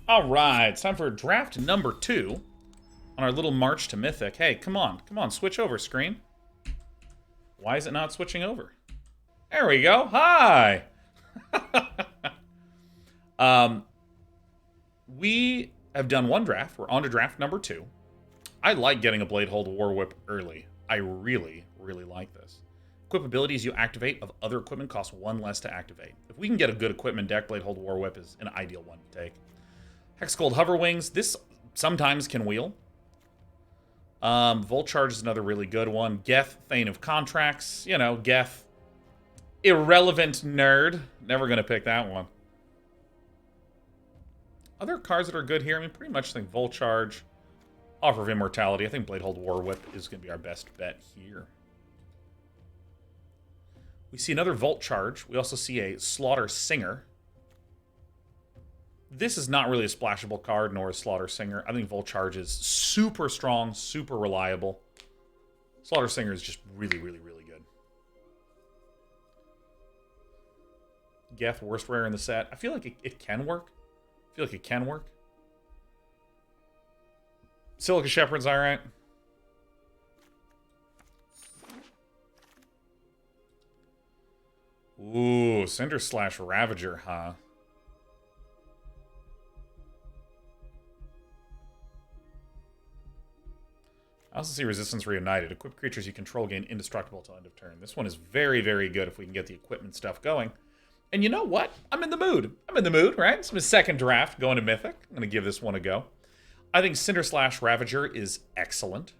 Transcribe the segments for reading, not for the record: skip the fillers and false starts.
All right, it's time for draft number 2 on our little march to Mythic. Hey, come on, switch over, screen. Why is it not switching over? There we go. Hi. We have done one draft. We're on to draft number 2. I like getting a Bladehold War Whip early. I really, really like this. Equip abilities you activate of other equipment cost 1 less to activate. If we can get a good equipment deck, Bladehold War Whip is an ideal one to take. Hexgold Hoverwings. This sometimes can wheel. Volt Charge is another really good one. Geth, Thane of Contracts. You know, Geth. Irrelevant nerd. Never going to pick that one. Other cards that are good here, I mean, pretty much think Volt Charge, Offer of Immortality. I think Bladehold War Whip is going to be our best bet here. We see another Volt Charge. We also see a Slaughter Singer. This is not really a splashable card, nor a Slaughter Singer. I think Volt Charge is super strong, super reliable. Slaughter Singer is just really, really, really good. Geth, worst rare in the set. I feel like it can work. I feel like it can work. Silica Shepherd's alright. Ooh, Cinder Slash Ravager, huh? I also see Resistance Reunited. Equip creatures you control gain indestructible till end of turn. This one is very, very good if we can get the equipment stuff going. And you know what? I'm in the mood. I'm in the mood, right? It's my second draft going to Mythic. I'm going to give this one a go. I think Cinder Slash Ravager is excellent.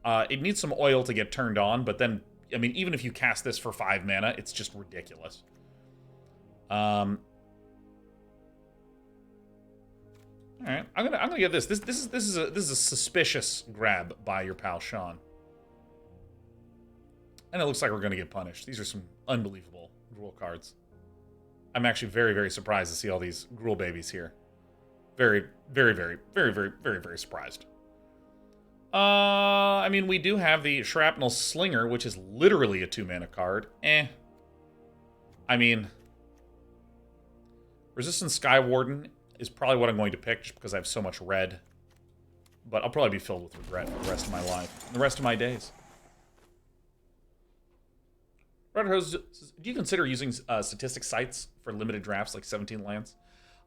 It needs some oil to get turned on, but then, I mean, even if you cast this for 5 mana, it's just ridiculous. All right, I'm gonna get this. This is a suspicious grab by your pal Sean, and it looks like we're gonna get punished. These are some unbelievable Gruul cards. I'm actually very, very surprised to see all these Gruul babies here. Very, very, very, very, very, very, very surprised. I mean, we do have the Shrapnel Slinger, which is literally a 2-mana card. I mean, Resistance Skywarden is probably what I'm going to pick just because I have so much red. But I'll probably be filled with regret for the rest of my life. And the rest of my days. Red Rose, do you consider using statistic sites for limited drafts like 17 lands?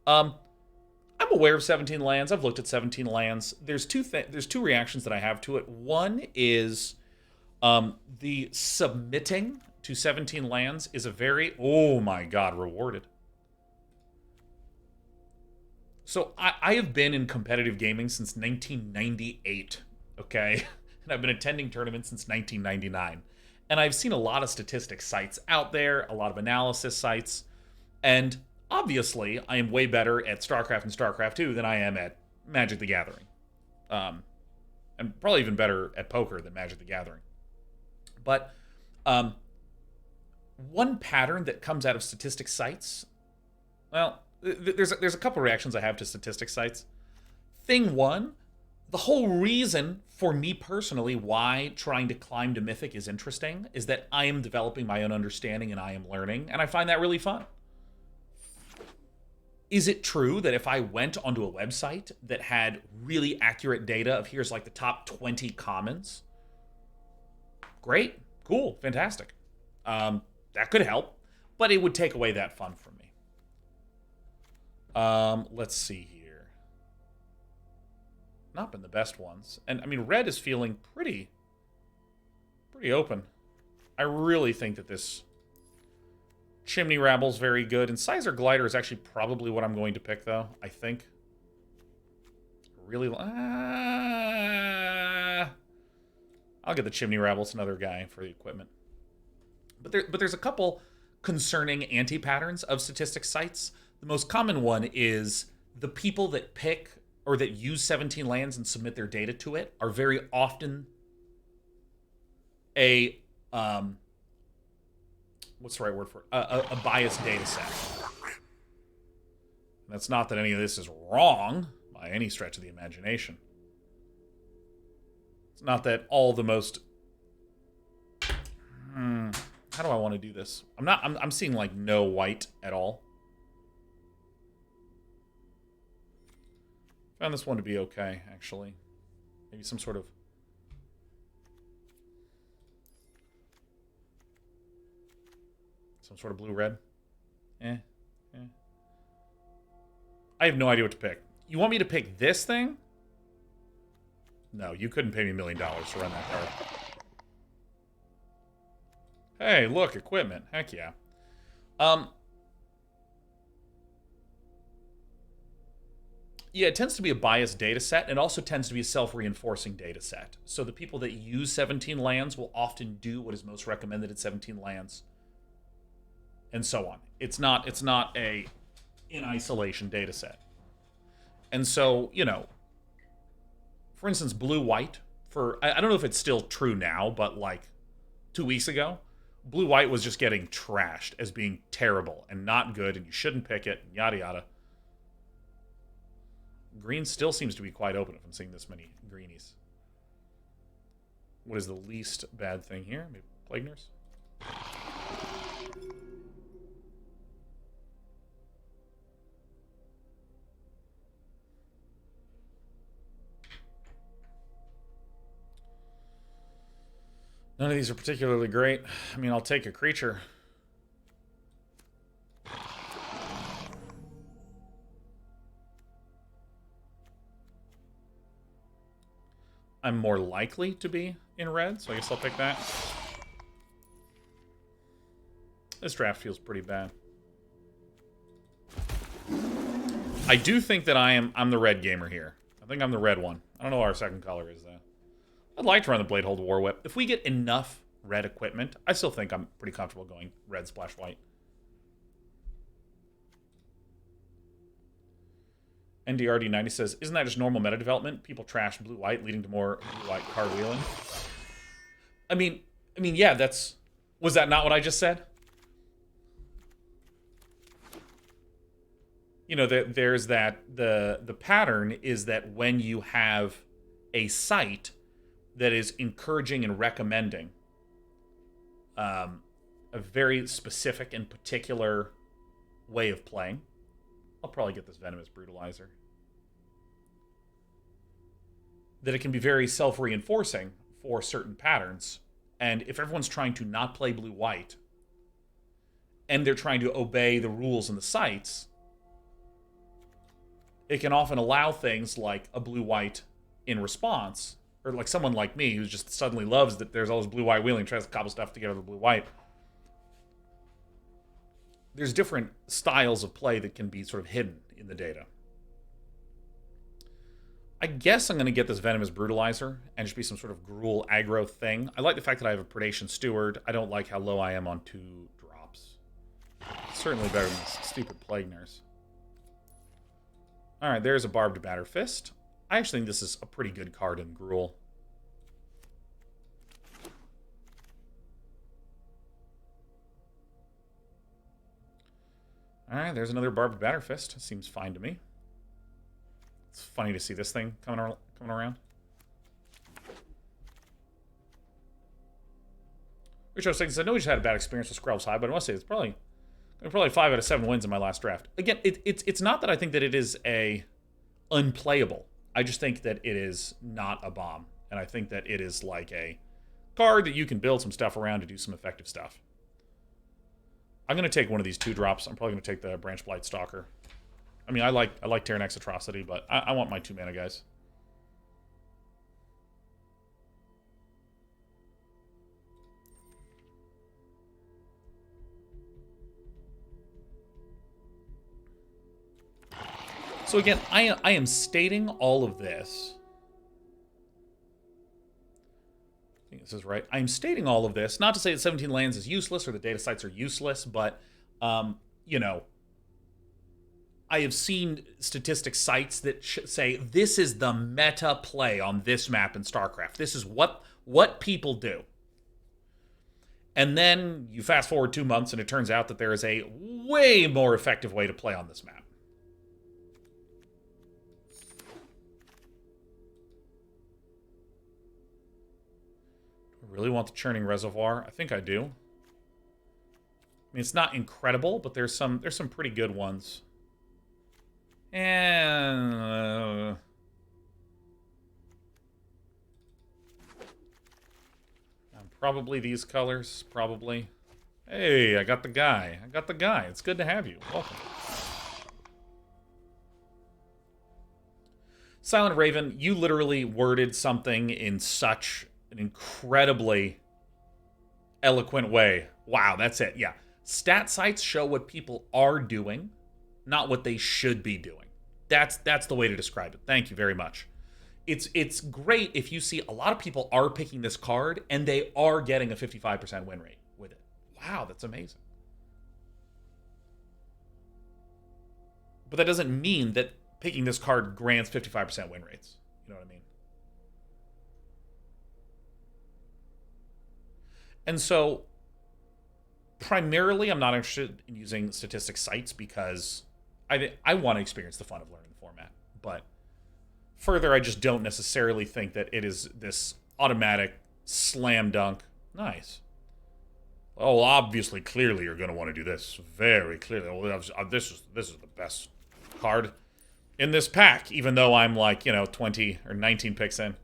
I'm aware of 17 lands. I've looked at 17 lands. There's two reactions that I have to it. One is the submitting to 17 lands is a very, oh my god, rewarded. So I have been in competitive gaming since 1998, okay? And I've been attending tournaments since 1999. And I've seen a lot of statistics sites out there, a lot of analysis sites. And obviously, I am way better at StarCraft and StarCraft 2 than I am at Magic the Gathering. And probably even better at poker than Magic the Gathering. But one pattern that comes out of statistics sites, well, there's a couple reactions I have to statistics sites. Thing one, the whole reason for me personally why trying to climb to Mythic is interesting is that I am developing my own understanding and I am learning, and I find that really fun. Is it true that if I went onto a website that had really accurate data of here's like the top 20 commons? Great, cool, fantastic. That could help, but it would take away that fun from me. Let's see here. Not been the best ones. And, I mean, red is feeling pretty open. I really think that this Chimney Rabble's very good. And Sizer Glider is actually probably what I'm going to pick, though, I think. Really... I'll get the Chimney Rabble. It's another guy for the equipment. But there's a couple concerning anti-patterns of statistics sites. The most common one is the people that pick or that use 17 lands and submit their data to it are very often a what's the right word for it? A biased data set. And that's not that any of this is wrong by any stretch of the imagination. It's not that all the most how do I want to do this? I'm seeing like no white at all. Found this one to be okay, actually. Maybe some sort of... some sort of blue-red. Eh. I have no idea what to pick. You want me to pick this thing? No, you couldn't pay me $1 million to run that card. Hey, look, equipment. Heck yeah. Yeah, it tends to be a biased data set, and also tends to be a self-reinforcing data set. So the people that use 17 lands will often do what is most recommended at 17 lands, and so on. It's not a in isolation data set. And so, you know, for instance, blue-white, I don't know if it's still true now, but like 2 weeks ago, blue-white was just getting trashed as being terrible and not good, and you shouldn't pick it, and yada yada. Green still seems to be quite open if I'm seeing this many greenies. What is the least bad thing here? Maybe Plague Nurse? None of these are particularly great. I mean, I'll take a creature. I'm more likely to be in red, so I guess I'll pick that. This draft feels pretty bad. I do think that I'm the red gamer here. I think I'm the red one. I don't know what our second color is, though. I'd like to run the Bladehold War Whip. If we get enough red equipment, I still think I'm pretty comfortable going red splash white. NDRD90 says, isn't that just normal meta development? People trash blue-white, leading to more blue-white card wheeling. I mean, yeah, that's... Was that not what I just said? You know, there's that... The pattern is that when you have a site that is encouraging and recommending a very specific and particular way of playing. I'll probably get this Venomous Brutalizer. That it can be very self-reinforcing for certain patterns. And if everyone's trying to not play blue-white, and they're trying to obey the rules in the sites, it can often allow things like a blue-white in response, or like someone like me who just suddenly loves that there's all this blue-white wheeling, tries to cobble stuff together with blue-white. There's different styles of play that can be sort of hidden in the data. I guess I'm going to get this Venomous Brutalizer and just be some sort of Gruul Aggro thing. I like the fact that I have a Predation Steward. I don't like how low I am on 2 drops. It's certainly better than this stupid Plague Nurse. Alright, there's a Barbed Batter Fist. I actually think this is a pretty good card in Gruul. Alright, there's another Barbed Batter Fist. Seems fine to me. It's funny to see this thing coming around. Which I was thinking, I know we just had a bad experience with Skrelv's High, but I must say it's probably 5 out of 7 wins in my last draft. Again, it's not that I think that it is a unplayable. I just think that it is not a bomb. And I think that it is like a card that you can build some stuff around to do some effective stuff. I'm going to take one of these 2 drops. I'm probably going to take the Branch Blight Stalker. I mean, I like Terranex Atrocity, but I want my 2 mana guys. So again, I am stating all of this. I think this is right. I'm stating all of this, not to say that 17 lands is useless or the data sites are useless, but, you know, I have seen statistic sites that say this is the meta play on this map in StarCraft. This is what people do. And then you fast forward 2 months and it turns out that there is a way more effective way to play on this map. Do I really want the Churning Reservoir? I think I do. I mean, it's not incredible, but there's some pretty good ones. And Probably these colors. Probably. Hey, I got the guy. I got the guy. It's good to have you. Welcome. Silent Raven, you literally worded something in such an incredibly eloquent way. Wow, that's it. Yeah. Stat sites show what people are doing, not what they should be doing. That's the way to describe it. Thank you very much. It's great if you see a lot of people are picking this card and they are getting a 55% win rate with it. Wow, that's amazing. But that doesn't mean that picking this card grants 55% win rates. You know what I mean? And so, primarily, I'm not interested in using statistic sites because I want to experience the fun of learning the format. But further, I just don't necessarily think that it is this automatic slam dunk. Nice. Oh, obviously, clearly, you're going to want to do this. Very clearly. Well, this is the best card in this pack, even though I'm like, 20 or 19 picks in.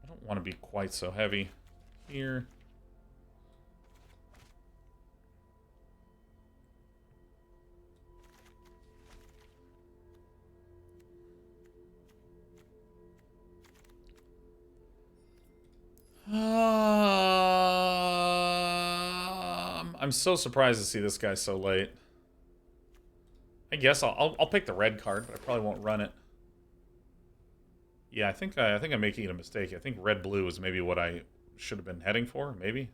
I don't want to be quite so heavy here. I'm so surprised to see this guy so late. I guess I'll pick the red card, but I probably won't run it. Yeah, I think I'm making a mistake. I think red-blue is maybe what I should have been heading for, maybe.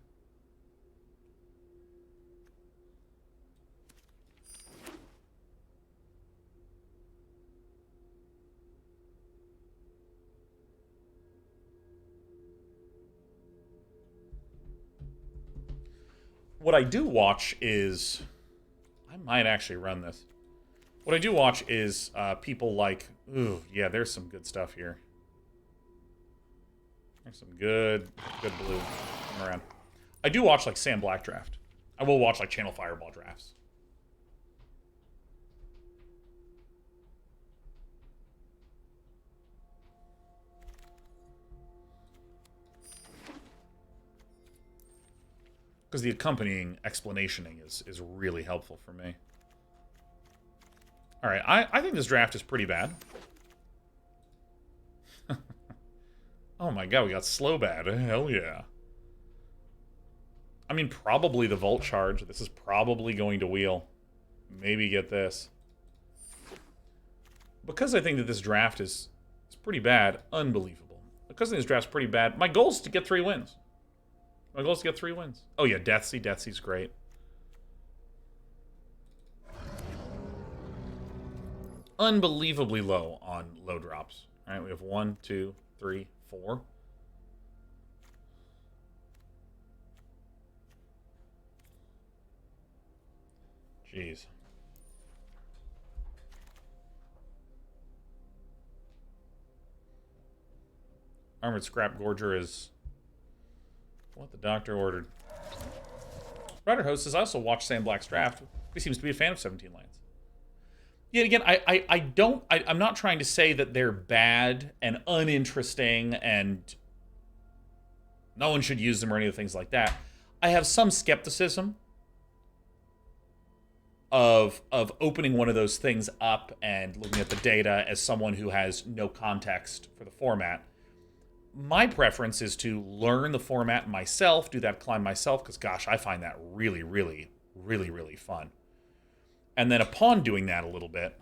What I do watch is... I might actually run this. What I do watch is people like... Ooh, yeah, there's some good stuff here. There's some good blue around. I do watch, like, Sam Black draft. I will watch, like, Channel Fireball drafts. Because the accompanying explanationing is really helpful for me. Alright, I think this draft is pretty bad. Oh my god, we got slow bad. Hell yeah. I mean, probably the Volt Charge. This is probably going to wheel. Maybe get this. Because I think that this draft is pretty bad, unbelievable. Because I think this draft's pretty bad, my goal is to get 3 wins. My goal is to get 3 wins. Oh yeah, Deathsea. Deathsea's great. Unbelievably low on low drops. Alright, we have 1, 2, 3, 4. Jeez. Armored Scrap Gorger is what the doctor ordered. Rider Host says, I also watched Sam Black's draft. He seems to be a fan of 17 lands. Yet again, I'm not trying to say that they're bad and uninteresting and no one should use them or any of the things like that. I have some skepticism of opening one of those things up and looking at the data as someone who has no context for the format. My preference is to learn the format myself, do that climb myself, because gosh, I find that really, really, really, really fun. And then upon doing that a little bit,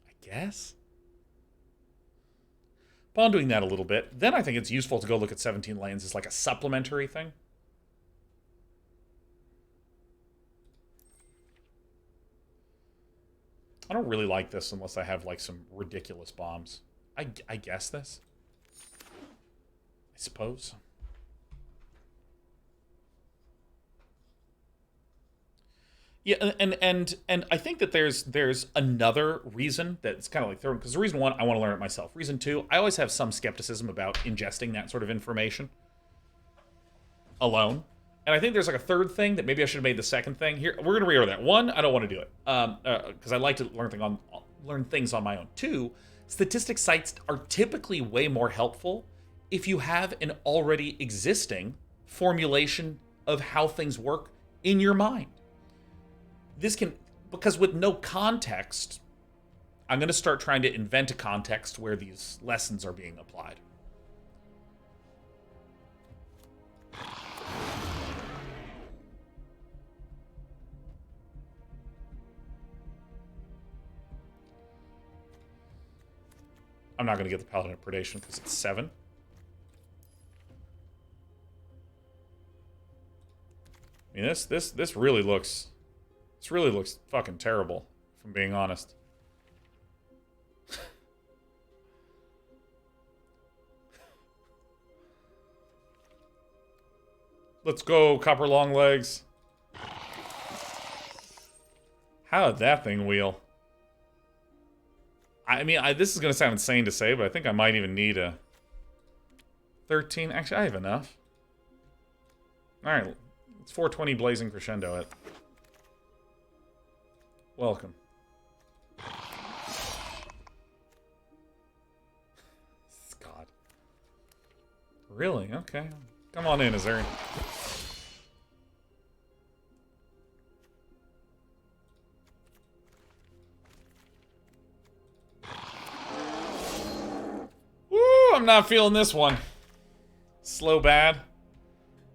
I guess, upon doing that a little bit, then I think it's useful to go look at 17 lanes as like a supplementary thing. I don't really like this unless I have like some ridiculous bombs. I guess this. I suppose. Yeah, and I think that there's another reason that's kind of like third, because reason one, I want to learn it myself. Reason two, I always have some skepticism about ingesting that sort of information. alone. And I think there's like a third thing that maybe I should have made the second thing. Here, we're gonna reorder that. One, I don't want to do it because I like to learn things on my own. Two, statistic sites are typically way more helpful if you have an already existing formulation of how things work in your mind. This can, because with no context, I'm going to start trying to invent a context where these lessons are being applied. I'm not going to get the Paladin of Predation because it's 7. I mean, this really looks fucking terrible, if I'm being honest. Let's go, Copper Longlegs. How did that thing wheel? I mean, this is going to sound insane to say, but I think I might even need a 13. Actually, I have enough. Alright, it's 420 Blazing Crescendo it. Welcome. God. Really? Okay. Come on in, Azuri. Woo! I'm not feeling this one. Slow bad.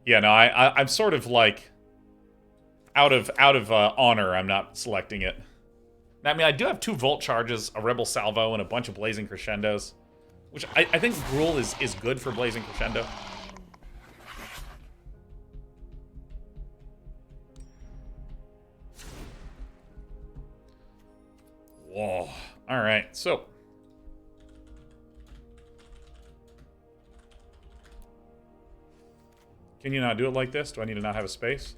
Yeah, no, I'm sort of like out of honor. I'm not selecting it. I mean, I do have 2 Volt Charges, a Rebel Salvo, and a bunch of Blazing Crescendos, which I think Gruul is good for Blazing Crescendo. Whoa. Alright, so. Can you not do it like this? Do I need to not have a space?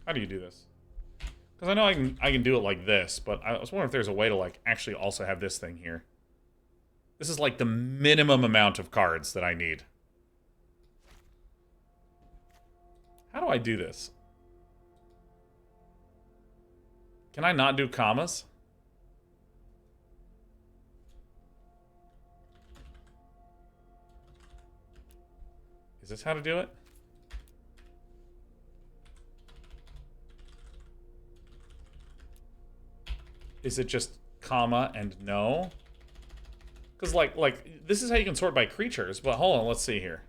How do you do this? Because I know I can do it like this, but I was wondering if there's a way to like actually also have this thing here. This is like the minimum amount of cards that I need. How do I do this? Can I not do commas? Is this how to do it? Is it just comma and no? Because like this is how you can sort by creatures, but hold on, let's see here.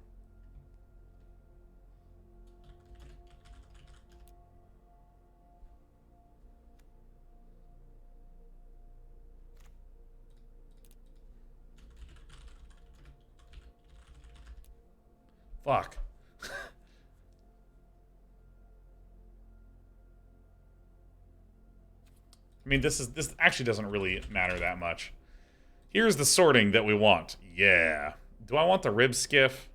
Fuck. I mean, this actually doesn't really matter that much. Here's the sorting that we want. Yeah. Do I want the rib skiff?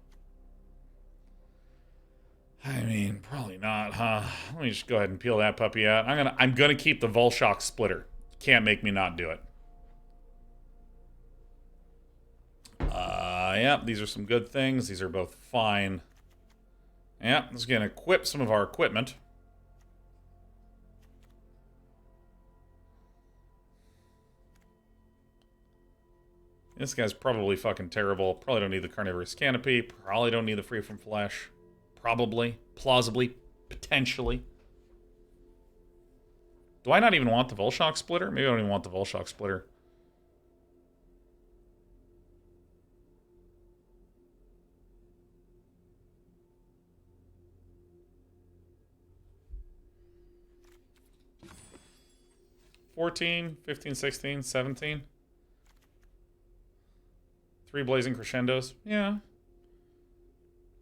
I mean, probably not, huh? Let me just go ahead and peel that puppy out. I'm gonna keep the Volshock splitter. Can't make me not do it. Yeah, these are some good things. These are both fine. Yeah, let's gonna equip some of our equipment. This guy's probably fucking terrible. Probably don't need the Carnivorous Canopy. Probably don't need the Free From Flesh. Probably. Plausibly. Potentially. Do I not even want the Volshock Splitter? Maybe I don't even want the Volshock Splitter. $14, $15, $16, $17. 3 Blazing Crescendos. Yeah.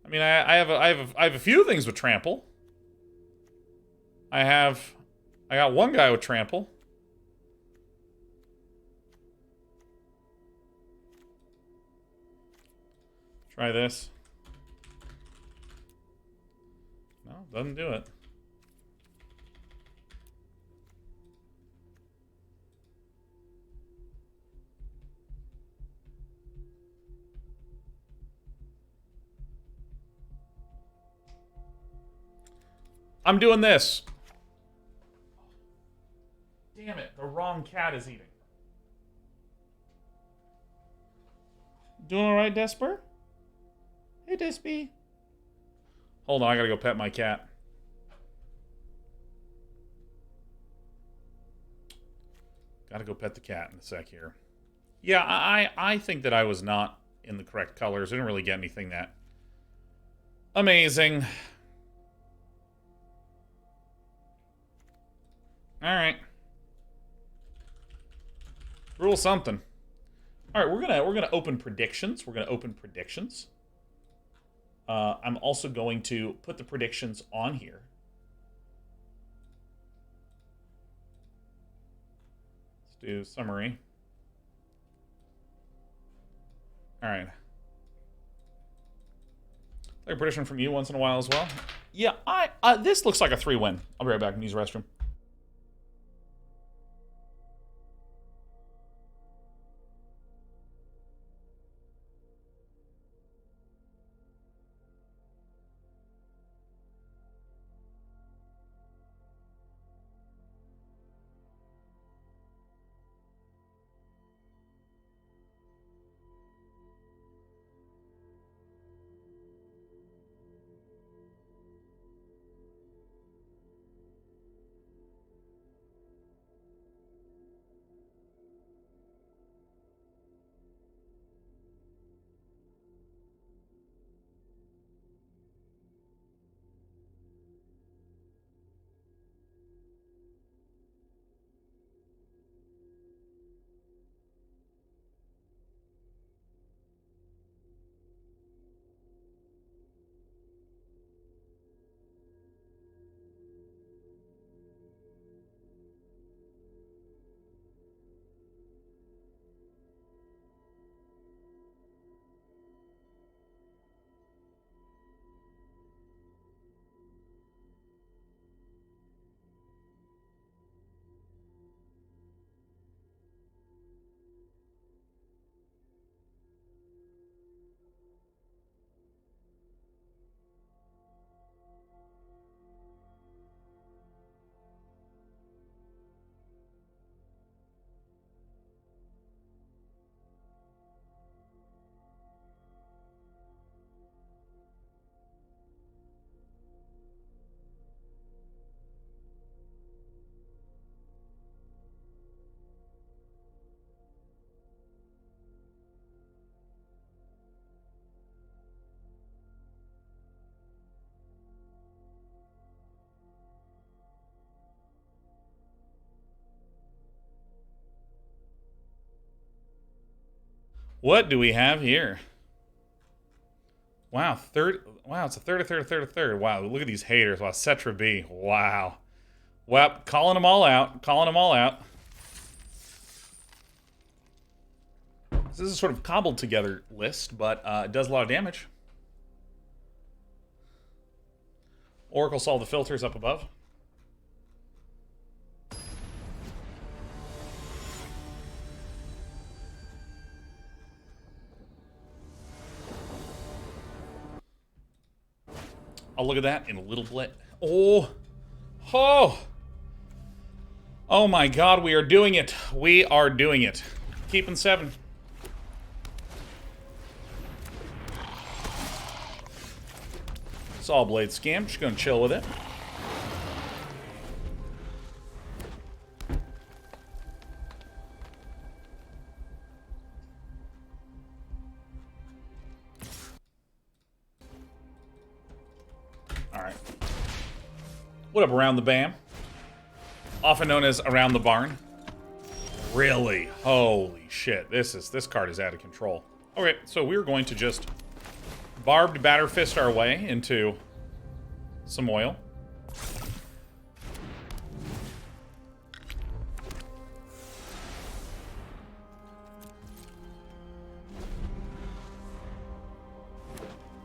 I mean, I have a few things with trample. I got one guy with trample. Try this. No, doesn't do it. I'm doing this. Damn it, the wrong cat is eating. Doing alright, Desper? Hey, Despy. Hold on, I gotta go pet my cat. Gotta go pet the cat in a sec here. Yeah, I think that I was not in the correct colors. I didn't really get anything that amazing. Alright. Rule something. Alright, we're gonna open predictions. We're gonna open predictions. I'm also going to put the predictions on here. Let's do summary. Alright. Like a prediction from you once in a while as well. Yeah, this looks like a 3-win. I'll be right back and use the restroom. What do we have here? Wow, wow, it's a third. Wow, look at these haters. Wow, Cetra B. Wow. Well, calling them all out. This is a sort of cobbled together list, but it does a lot of damage. Oracle solve the filters up above. I'll look at that in a little bit. Oh my god, we are doing it. We are doing it. Keeping 7. Saw Blade Scam, just gonna chill with it. Alright. What up, Around the Bam? Often known as Around the Barn. Really? Holy shit. This card is out of control. Okay, so we're going to just barbed batter fist our way into some oil.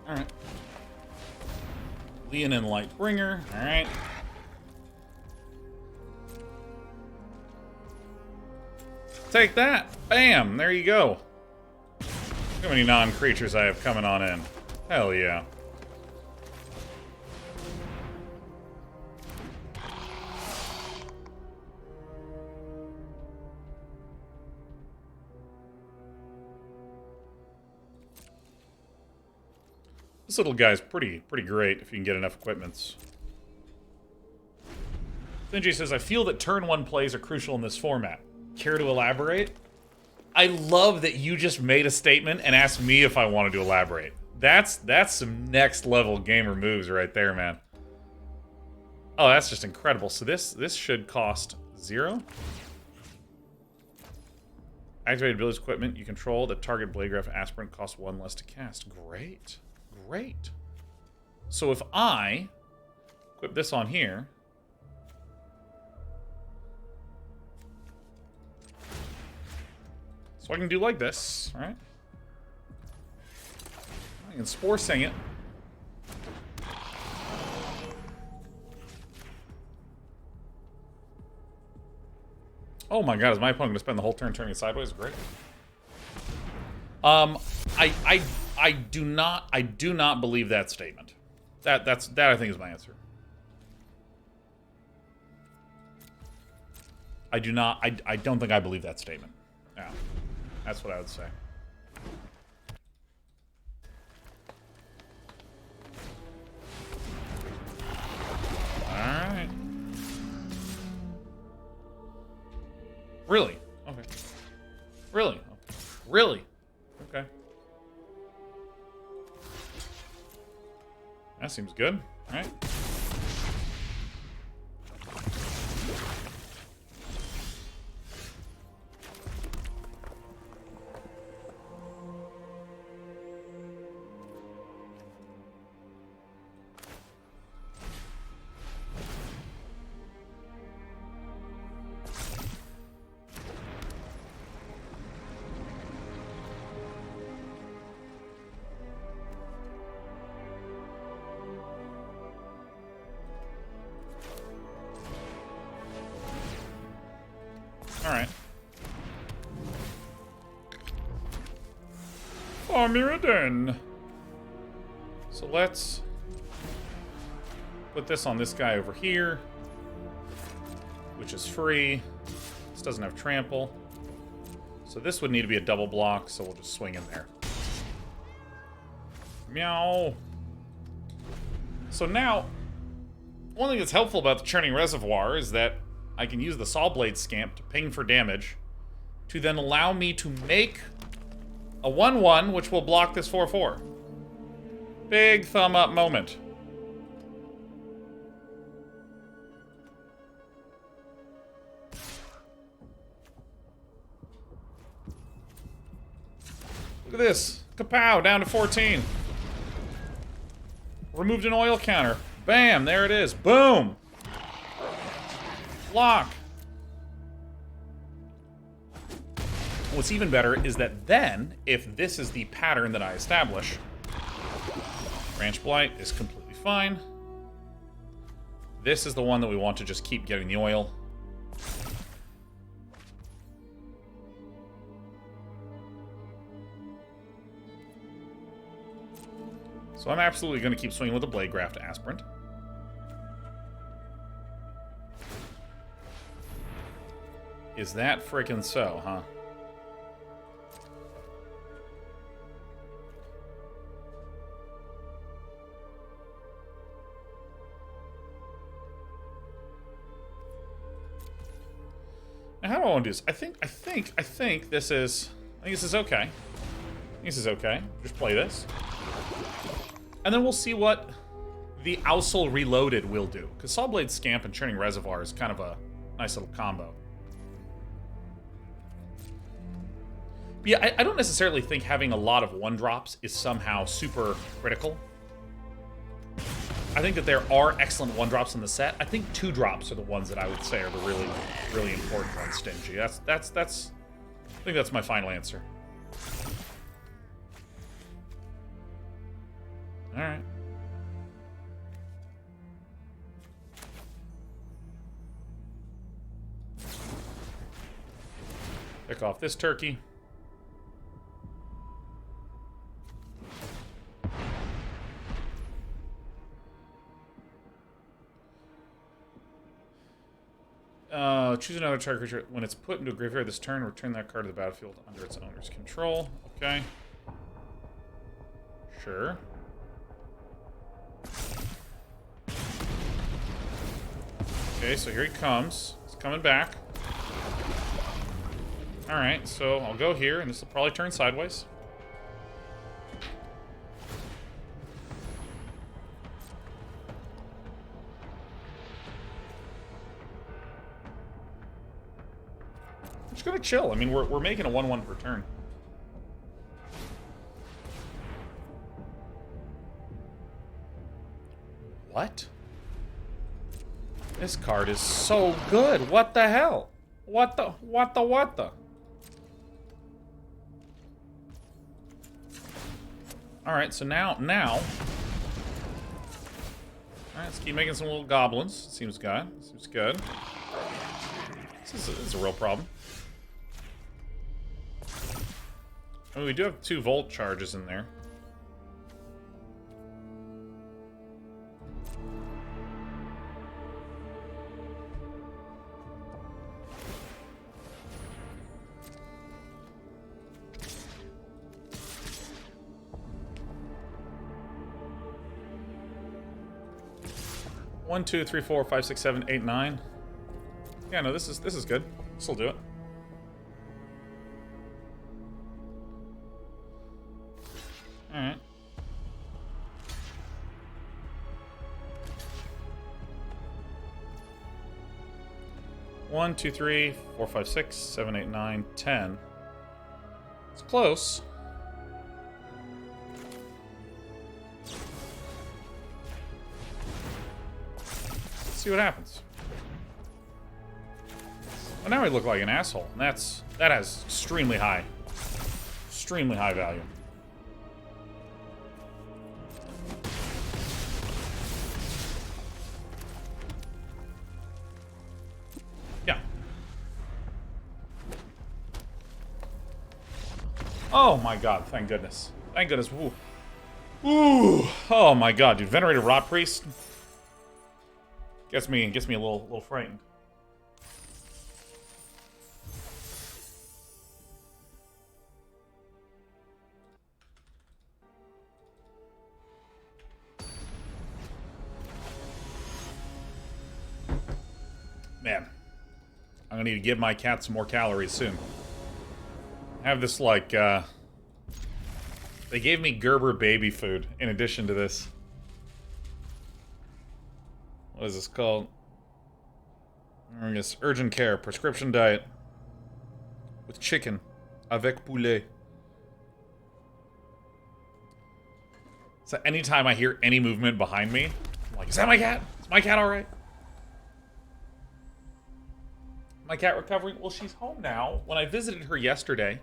Alright. Leonin Lightbringer. Alright. Take that! Bam! There you go. Look how many non-creatures I have coming on in. Hell yeah. This little guy's pretty great if you can get enough equipments. Benji says, I feel that turn 1 plays are crucial in this format. Care to elaborate? I love that you just made a statement and asked me if I wanted to elaborate. That's some next level gamer moves right there, man. Oh, that's just incredible. So this should cost 0. Activated abilities equipment you control. The target Bladegraph Aspirant costs 1 less to cast. Great. Great. So if I equip this on here, so I can do like this, all right? I can Spore Sing it. Oh my god, is my opponent going to spend the whole turn turning it sideways? Great. I do not believe that statement. That I think is my answer. I don't think I believe that statement. Yeah. That's what I would say. Alright. Really? Okay. Really? Okay. Really? Okay. That seems good. All right. Alright. Mirrodin. So let's put this on this guy over here, which is free. This doesn't have trample. So this would need to be a double block, so we'll just swing in there. Meow. So now, one thing that's helpful about the Churning Reservoir is that I can use the Sawblade Scamp to ping for damage, to then allow me to make a 1/1, which will block this 4/4. Big thumb up moment. Look at this. Kapow, down to 14. Removed an oil counter. Bam, there it is. Boom. Block. What's even better is that then, if this is the pattern that I establish, Branch Blight is completely fine. This is the one that we want to just keep getting the oil. So I'm absolutely going to keep swinging with the Bladegraph Aspirant. Is that frickin' so, huh? Now, how do I want to do this? I think this is okay. I think this is okay. Just play this. And then we'll see what the Ousel Reloaded will do. Because Sawblade Scamp and Churning Reservoir is kind of a nice little combo. But yeah, I don't necessarily think having a lot of 1-drops is somehow super critical. I think that there are excellent 1-drops in the set. I think 2-drops are the ones that I would say are the really, really important ones, Stingy. I think that's my final answer. All right. Pick off this turkey. Choose another target creature. When it's put into a graveyard this turn, return that card to the battlefield under its owner's control. Okay. Sure. Okay, so here he comes. He's coming back. Alright, so I'll go here, and this will probably turn sideways. I'm just gonna chill. I mean, we're making a 1/1 per turn. What? This card is so good. What the hell? What the? Alright, so now. Alright, let's keep making some little goblins. Seems good. Seems good. This is a real problem. I mean, we do have 2 volt charges in there. One, 2, 3, 4, 5, 6, 7, 8, 9. Yeah, no, this is good. This'll do it. Alright. One, 2, 3, 4, 5, 6, 7, 8, 9, 10. It's close. See what happens. Well, now we look like an asshole. And that has extremely high value. Yeah. Oh my god! Thank goodness. Thank goodness. Woo. Ooh. Oh my god, dude. Venerated Rot Priest. Gets me a little frightened. Man, I'm gonna need to give my cat some more calories soon. I have this like they gave me Gerber baby food in addition to this. What is this called? I guess urgent care, prescription diet. With chicken. Avec poulet. So anytime I hear any movement behind me, I'm like, is that my cat? Is my cat alright? My cat recovering? Well, she's home now. When I visited her yesterday,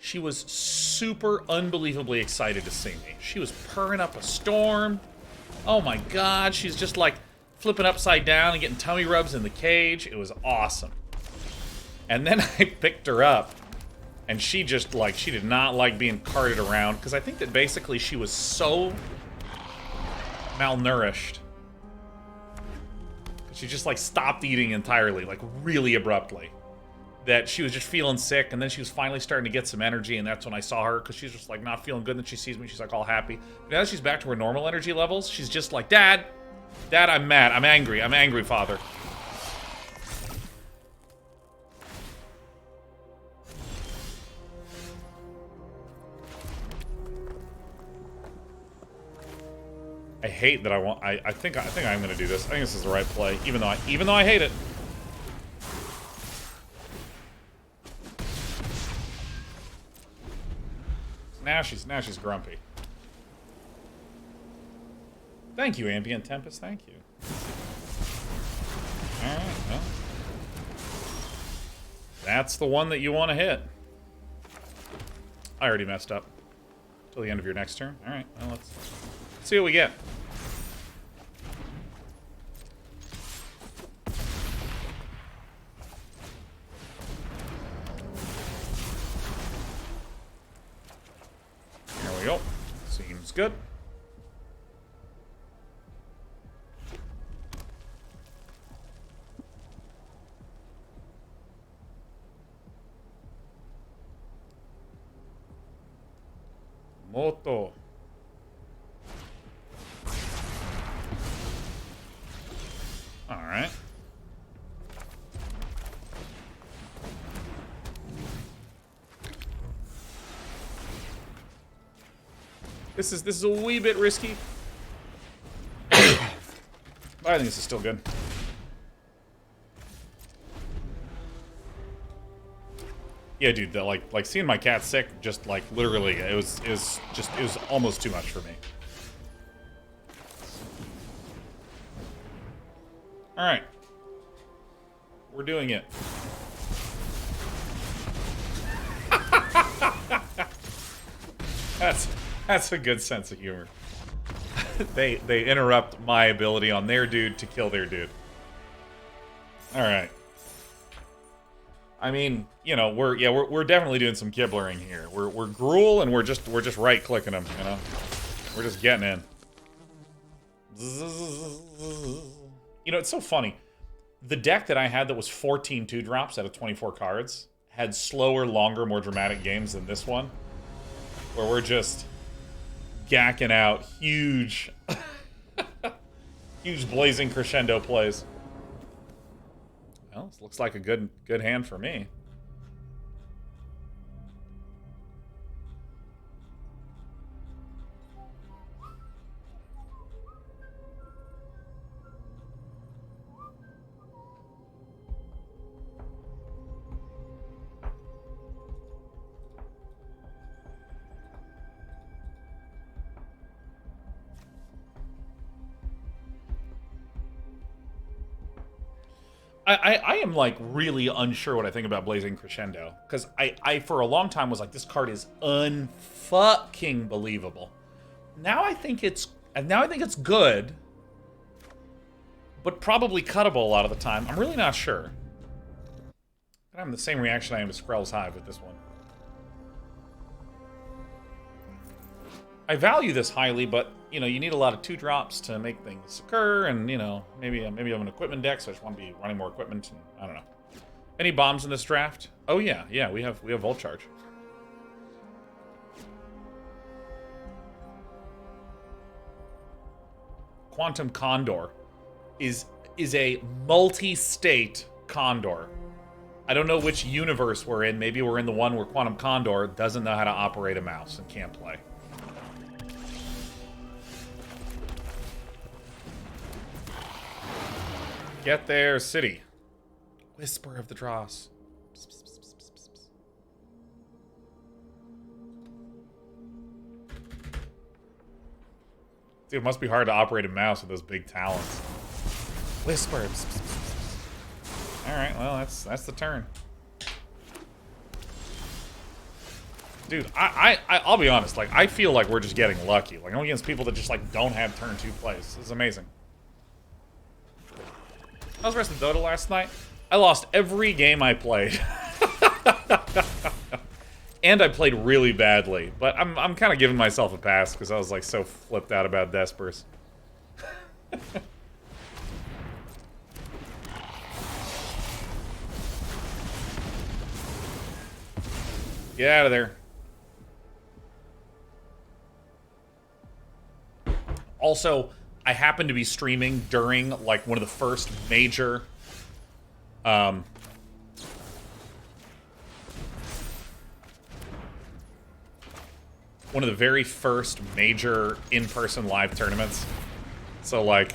she was super unbelievably excited to see me. She was purring up a storm. Oh my god, she's just like flipping upside down and getting tummy rubs in the cage. It was awesome. And then I picked her up, and she just, like, she did not like being carted around, because I think that basically she was so malnourished. She just, like, stopped eating entirely, like, really abruptly. That she was just feeling sick, and then she was finally starting to get some energy, and that's when I saw her, because she's just, like, not feeling good, and then she sees me, she's, like, all happy. But now that she's back to her normal energy levels, she's just like, Dad, I'm mad. I'm angry, Father. I hate that I think I'm gonna do this. I think this is the right play, even though I hate it. Now she's grumpy. Thank you, Ambient Tempest. Thank you. All right, well, that's the one that you want to hit. I already messed up. Till the end of your next turn. All right, well, let's see what we get. There we go. Seems good. Moto. This is a wee bit risky. But I think this is still good. Yeah, dude, like seeing my cat sick, just like literally, it was almost too much for me. All right, we're doing it. That's a good sense of humor. they interrupt my ability on their dude to kill their dude. All right. I mean, you know, we're definitely doing some kibbling here. We're Gruul and we're just right clicking them, you know. We're just getting in. You know, it's so funny. The deck that I had that was 14 2-drops out of 24 cards had slower, longer, more dramatic games than this one, where we're just gacking out huge huge blazing crescendo plays. Well, this looks like a good hand for me. I am like really unsure what I think about Blazing Crescendo, because I for a long time was like, this card is unfucking believable. Now I think it's good, but probably cuttable a lot of the time. I'm really not sure. I'm having the same reaction I am to Skrell's Hive with this one. I value this highly, but you know, you need a lot of 2-drops to make things occur, and you know, maybe I'm an equipment deck, so I just want to be running more equipment. And I don't know. Any bombs in this draft? Oh yeah, we have Volt Charge. Quantum Condor is a multi-state condor. I don't know which universe we're in. Maybe we're in the one where Quantum Condor doesn't know how to operate a mouse and can't play. Get there, city. Whisper of the Dross. Dude, it must be hard to operate a mouse with those big talons. Whisper. Alright, well, that's the turn. Dude, I'll be honest, like, I feel like we're just getting lucky. Like, I'm against people that just, like, don't have turn 2 plays. This is amazing. I was resting Dota last night. I lost every game I played. And I played really badly. But I'm kind of giving myself a pass because I was like so flipped out about Despers. Get out of there. Also, I happened to be streaming during, like, one of the first major, one of the very first major in-person live tournaments. So, like...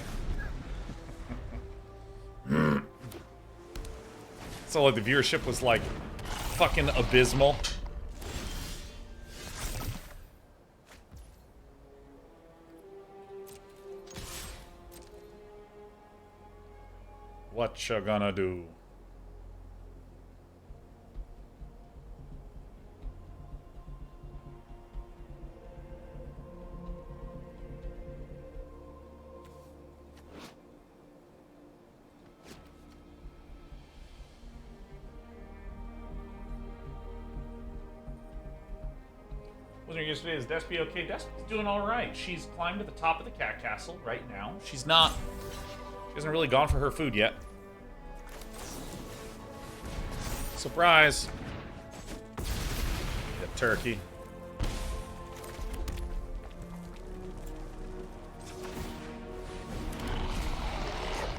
the viewership was, like, fucking abysmal. What you gonna do? Wasn't here yesterday. Is Derpy okay? Derpy's doing all right. She's climbed to the top of the cat castle right now. She hasn't really gone for her food yet. Surprise! Get turkey.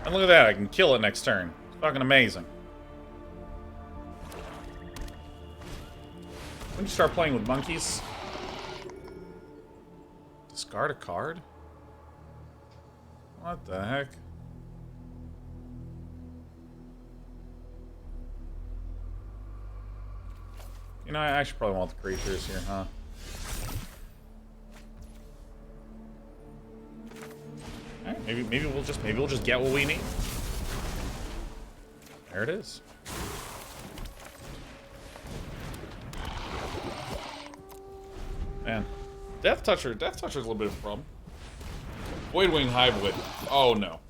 And look at that, I can kill it next turn. It's fucking amazing. When you start playing with monkeys? Discard a card? What the heck? You know, I actually probably want the creatures here, huh? Alright, maybe we'll just get what we need. There it is. Man. Death Toucher's a little bit of a problem. Voidwing Hybrid. Oh no.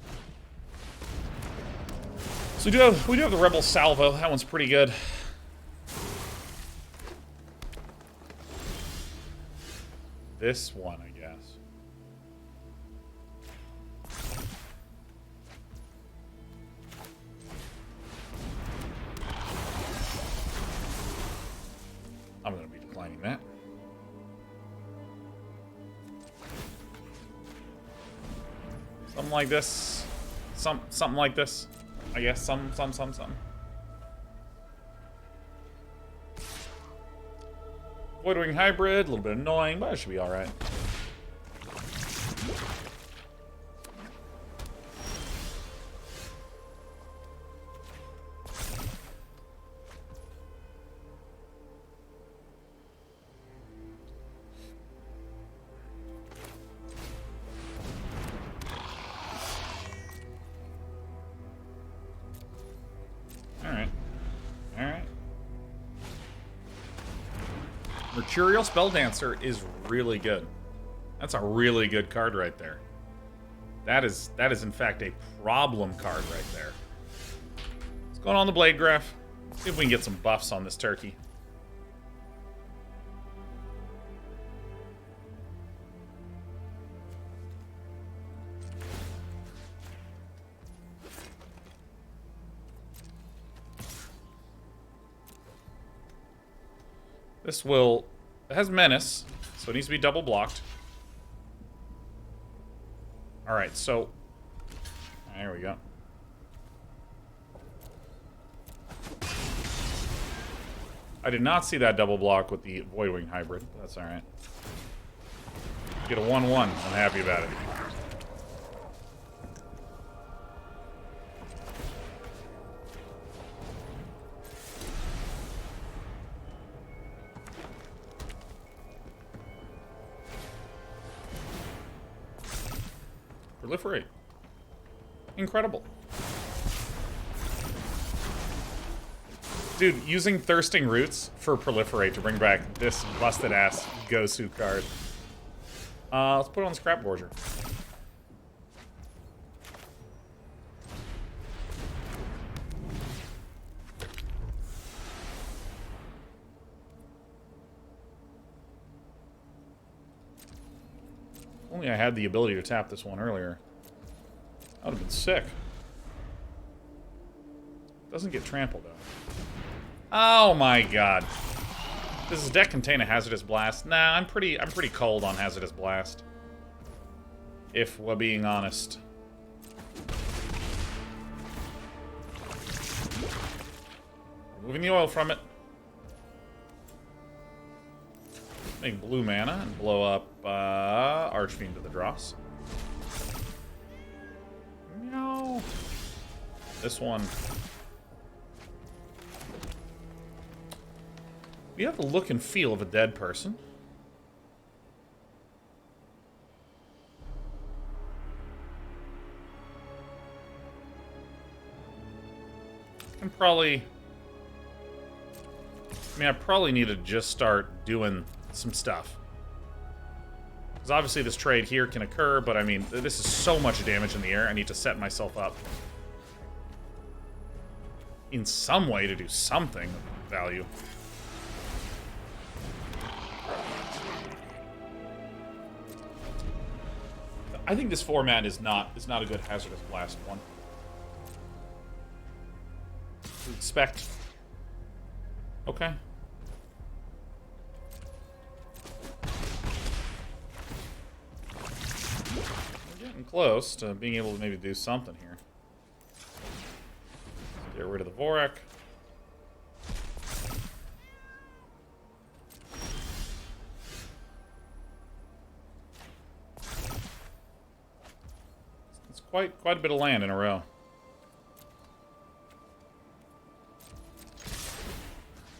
So we do have the Rebel Salvo. That one's pretty good. This one, I guess. I'm gonna be declining that. Something like this. Something like this. I guess some. Voidwing Hybrid, a little bit annoying, but it should be alright. Mercurial Spelldancer is really good. That's a really good card right there. That is in fact a problem card right there. What's going on the Blade Graph? See if we can get some buffs on this turkey. This will... It has Menace, so it needs to be double blocked. Alright, so... There we go. I did not see that double block with the Voidwing Hybrid, but that's alright. Get a 1-1. I'm happy about it. Proliferate. Incredible. Dude, using Thirsting Roots for Proliferate to bring back this busted-ass Gosu card. Let's put it on Scrap Borger. Only I had the ability to tap this one earlier. That would have been sick. Doesn't get trampled, though. Oh my god. Does this deck contain a Hazardous Blast? Nah, I'm pretty cold on Hazardous Blast. If we're being honest. Removing the oil from it. Make blue mana and blow up Archfiend to the Dross. No. This one. You have the look and feel of a dead person. I'm probably... I probably need to just start doing some stuff. Because obviously this trade here can occur, but I mean, this is so much damage in the air, I need to set myself up in some way to do something of value. I think this format is not a good Hazardous Blast one. Expect. Okay. We're getting close to being able to maybe do something here. Get rid of the Vorak. quite a bit of land in a row.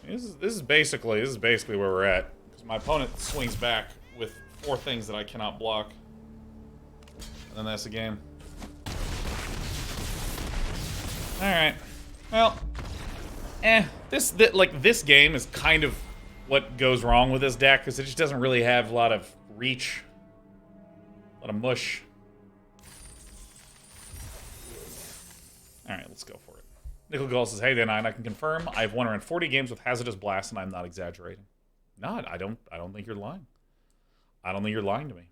This is basically where we're at. Because my opponent swings back with 4 things that I cannot block. And then that's the game. Alright. Well. This game is kind of what goes wrong with this deck, because it just doesn't really have a lot of reach. A lot of mush. Alright, let's go for it. Nickel Gull says, hey, then I can confirm I've won around 40 games with Hazardous Blast, and I'm not exaggerating. No, I don't think you're lying. I don't think you're lying to me.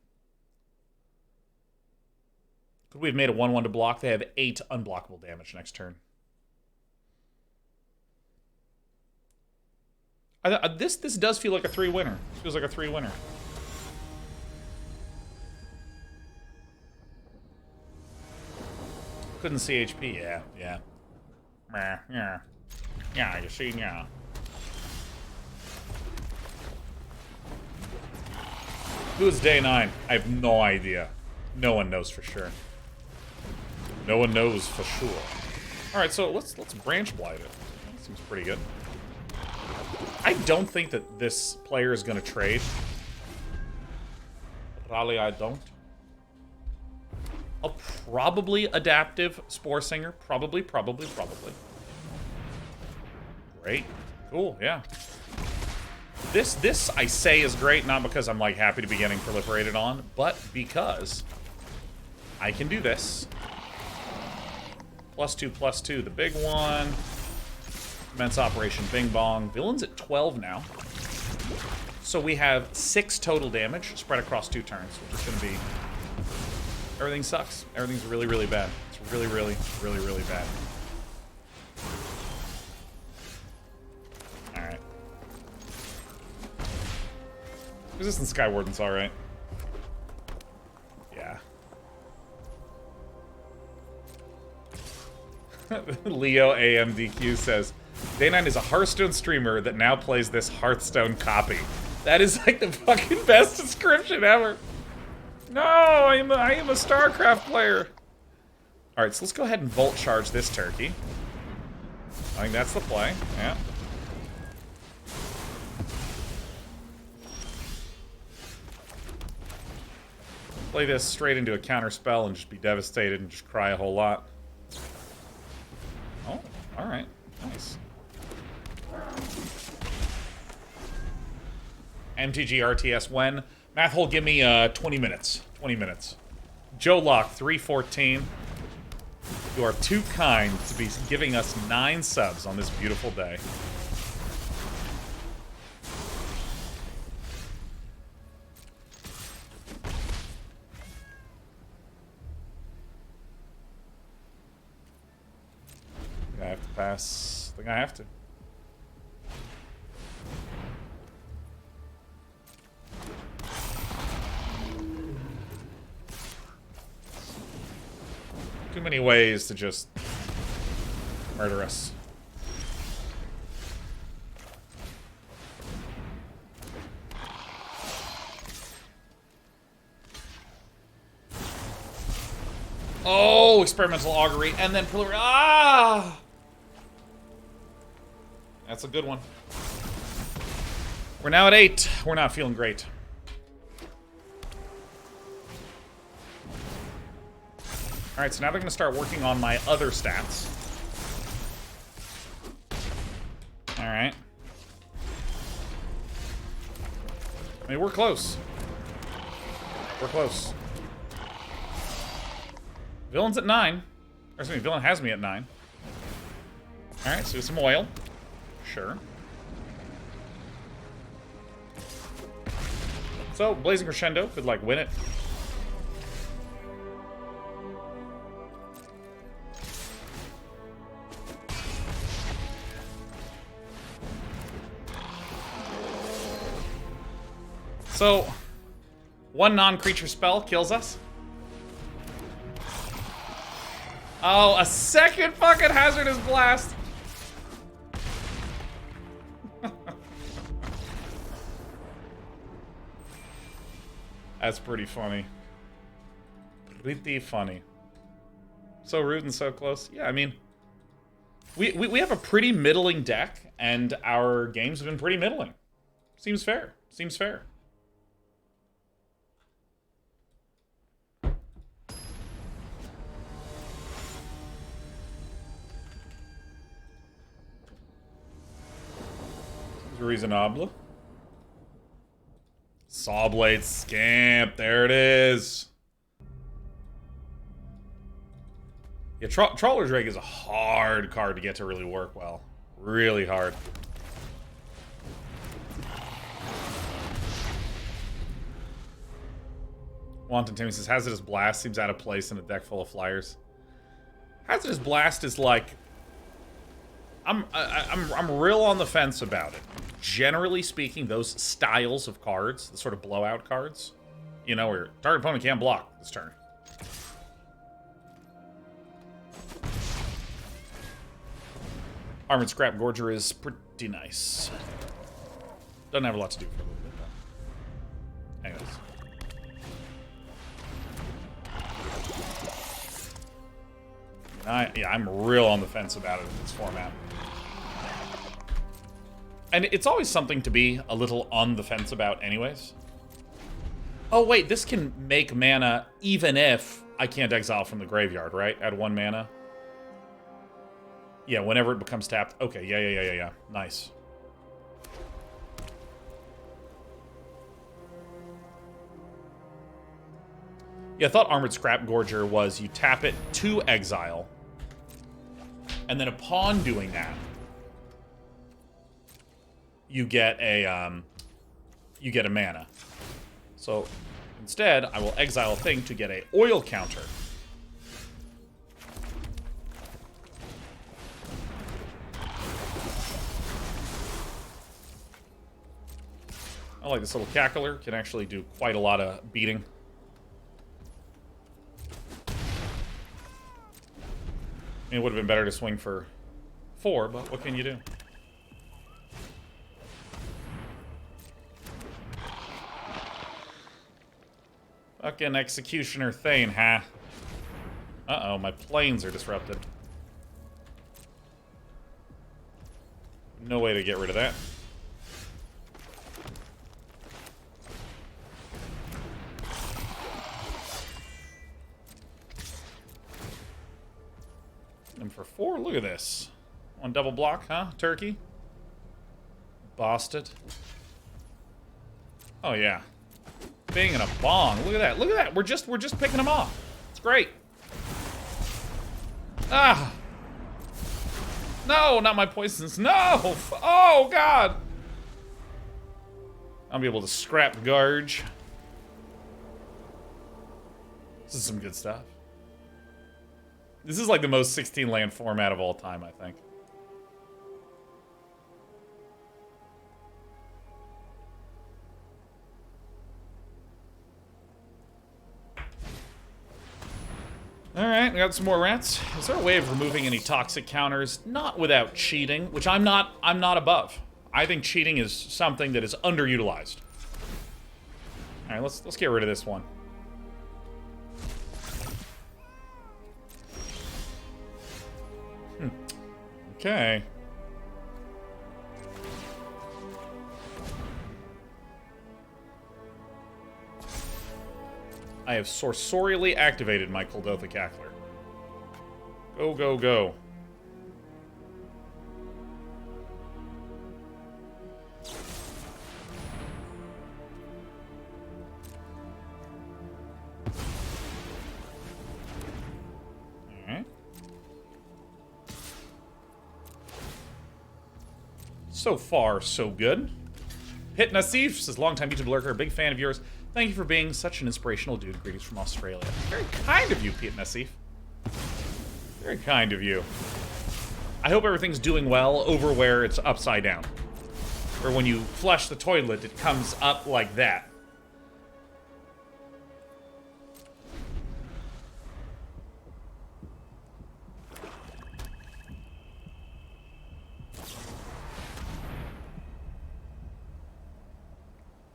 Could we have made a 1/1 to block? They have 8 unblockable damage next turn. This does feel like a 3-winner. This feels like a 3-winner. Couldn't see HP. Yeah. Yeah, you see, yeah. Who is day 9? I have no idea. No one knows for sure. No one knows for sure. Alright, so let's branch blight it. That seems pretty good. I don't think that this player is going to trade. Probably I don't. I'll probably adaptive Spore Singer. Probably. Great. Cool, yeah. This I say is great, not because I'm like happy to be getting proliferated on, but because I can do this. +2/+2, the big one. Commence Operation Bing Bong. Villain's at 12 now. So we have 6 total damage spread across 2 turns, which is going to be... Everything sucks. Everything's really, really bad. It's really, really, really, really bad. Alright. Resistance Skywarden's alright. Yeah. Leo AMDQ says, Day9 is a Hearthstone streamer that now plays this Hearthstone copy. That is like the fucking best description ever. No, I am a StarCraft player. Alright, so let's go ahead and Volt Charge this turkey. I think that's the play, yeah. Play this straight into a counter spell and just be devastated and just cry a whole lot. Oh, alright. Nice. MTG RTS when? Math hole, give me 20 minutes. 20 minutes. Joe Lock, 314. You are too kind to be giving us 9 subs on this beautiful day. I have to pass. I think I have to. Too many ways to just murder us. Oh, experimental augury and then preliminary. Ah! That's a good one. We're now at 8. We're not feeling great. Alright, so now they're going to start working on my other stats. Alright. I mean, we're close. We're close. Villain's at 9. Or excuse me, Villain has me at 9. Alright, so some oil. Sure. So, Blazing Crescendo could, like, win it. So, one non-creature spell kills us. Oh, a second fucking Hazardous Blast! That's pretty funny. Pretty funny. So rude and so close. Yeah, I mean, we have a pretty middling deck, and our games have been pretty middling. Seems fair. Seems fair. Reasonable. Sawblade Scamp. There it is. Yeah, Trawler's Rake is a hard card to get to really work well. Really hard. Wanton Timmy says, Hazardous Blast seems out of place in a deck full of flyers. Hazardous Blast is like... I'm real on the fence about it. Generally speaking, those styles of cards, the sort of blowout cards, you know, where target opponent can't block this turn. Armored Scrap Gorger is pretty nice. Doesn't have a lot to do for a little bit, though. Anyways. Yeah, I'm real on the fence about it in this format. And it's always something to be a little on the fence about anyways. Oh, wait, this can make mana even if I can't exile from the graveyard, right? At 1 mana. Yeah, whenever it becomes tapped. Okay, yeah. Nice. Yeah, I thought Armored Scrap Gorger was you tap it to exile, and then upon doing that, you get a mana. So instead, I will exile a thing to get a oil counter. I like this little cackler. Can actually do quite a lot of beating. I mean, it would have been better to swing for 4, but what can you do? Fucking Executioner Thane, huh? Uh-oh, my planes are disrupted. No way to get rid of that. And for 4, look at this. On double block, huh, Turkey? Bosted. Oh, yeah. Bing and a bong. Look at that. Look at that. We're just picking them off. It's great. Ah. No, not my poisons. No. Oh, God. I'll be able to scrap Garge. This is some good stuff. This is like the most 16-land format of all time, I think. Alright, we got some more rats. Is there a way of removing any toxic counters? Not without cheating, which I'm not above. I think cheating is something that is underutilized. Alright, let's get rid of this one. Okay. I have sorceriously activated my Kuldotha Cackler. Go, go, go. Alright. So far, so good. Hit Nassif says, longtime YouTube lurker, big fan of yours. Thank you for being such an inspirational dude. Greetings from Australia. Very kind of you, Pete Nassif. Very kind of you. I hope everything's doing well over where it's upside down. Where when you flush the toilet, it comes up like that.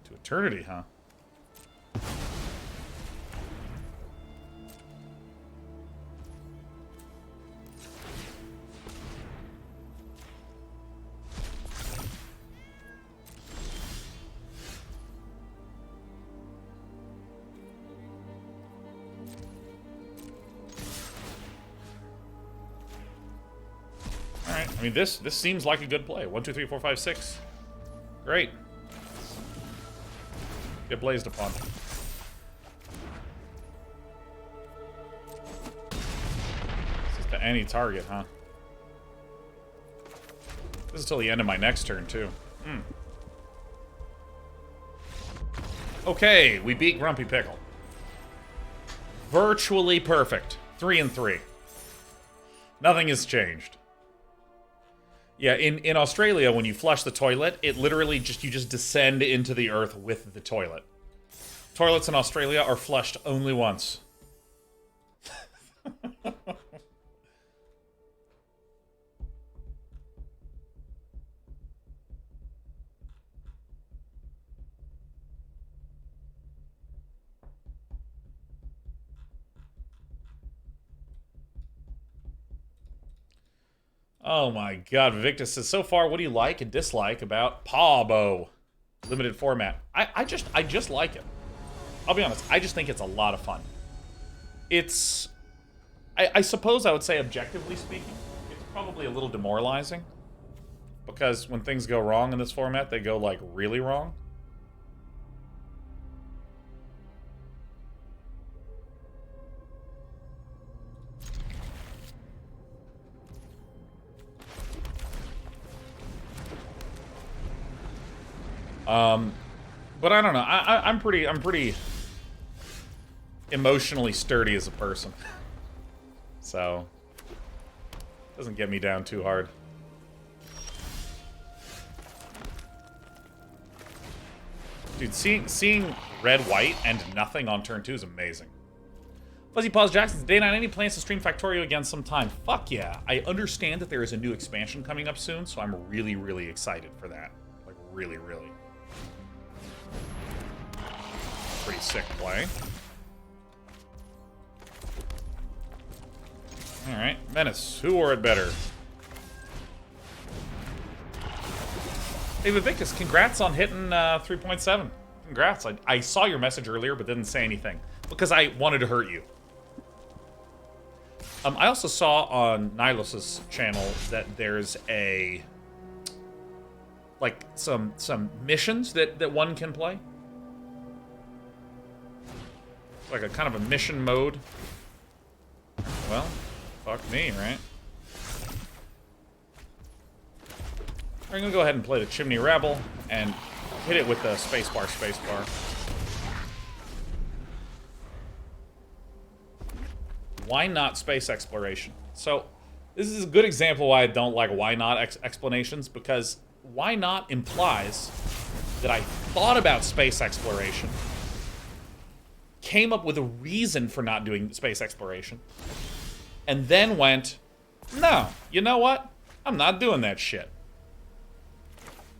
To eternity, huh? I mean, this seems like a good play. 1, 2, 3, 4, 5, 6. Great. Get blazed upon. This is to any target, huh? This is till the end of my next turn, too. Okay, we beat Grumpy Pickle. Virtually perfect. 3 and 3. Nothing has changed. Yeah, in Australia, when you flush the toilet, it literally you just descend into the earth with the toilet. Toilets in Australia are flushed only once. Oh my god, Victus says, so far, what do you like and dislike about Pawbo? Limited format. I just like it. I'll be honest, I just think it's a lot of fun. It's... I suppose I would say, objectively speaking, it's probably a little demoralizing. Because when things go wrong in this format, they go, like, really wrong. But I don't know. I'm pretty emotionally sturdy as a person. So, doesn't get me down too hard. Dude, seeing red-white and nothing on turn 2 is amazing. Fuzzy Paws Jackson, day 9, any plans to stream Factorio again sometime? Fuck yeah. I understand that there is a new expansion coming up soon, so I'm really, really excited for that. Like, really, really. Pretty sick play. Alright, Menace. Who wore it better? Hey, Vivictus, congrats on hitting 3.7. Congrats. I saw your message earlier, but didn't say anything. Because I wanted to hurt you. I also saw on Nihilus' channel that there's a... like, some missions that one can play. Like a kind of a mission mode. Well, fuck me, right? I'm gonna go ahead and play the Chimney Rabble and hit it with the spacebar. Why not space exploration? So, this is a good example why I don't like why not explanations, because why not implies that I thought about space exploration, came up with a reason for not doing space exploration, and then went, no, you know what? I'm not doing that shit.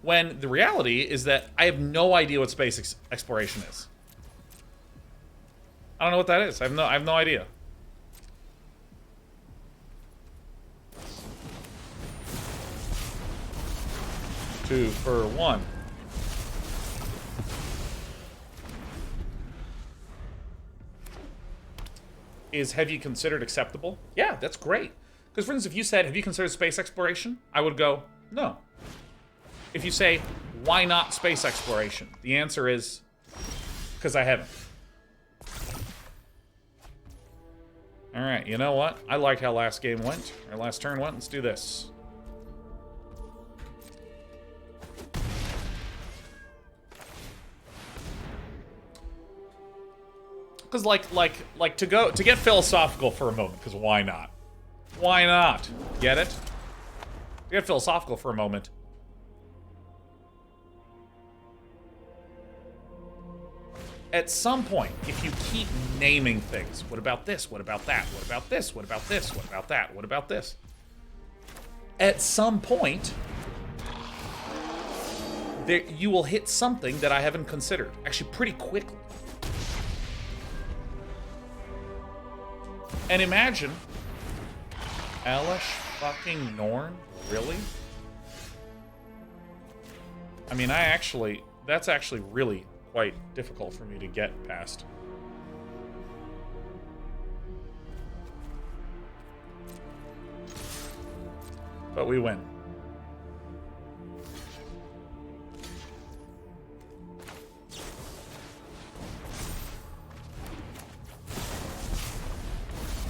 When the reality is that I have no idea what space exploration is. I don't know what that is. I have no idea. Two for one. Is have you considered acceptable? Yeah, that's great. Because, for instance, if you said, have you considered space exploration? I would go, no. If you say, why not space exploration? The answer is, because I haven't. Alright, you know what? I like how last game went. Or last turn went. Let's do this. Because, like to get philosophical for a moment, because why not? Why not? Get it? To get philosophical for a moment. At some point, if you keep naming things, what about this? What about that? What about this? What about this? What about that? What about this? At some point, you will hit something that I haven't considered. Actually, pretty quickly. And imagine, Elish fucking Norn? Really? I mean, that's actually really quite difficult for me to get past. But we win.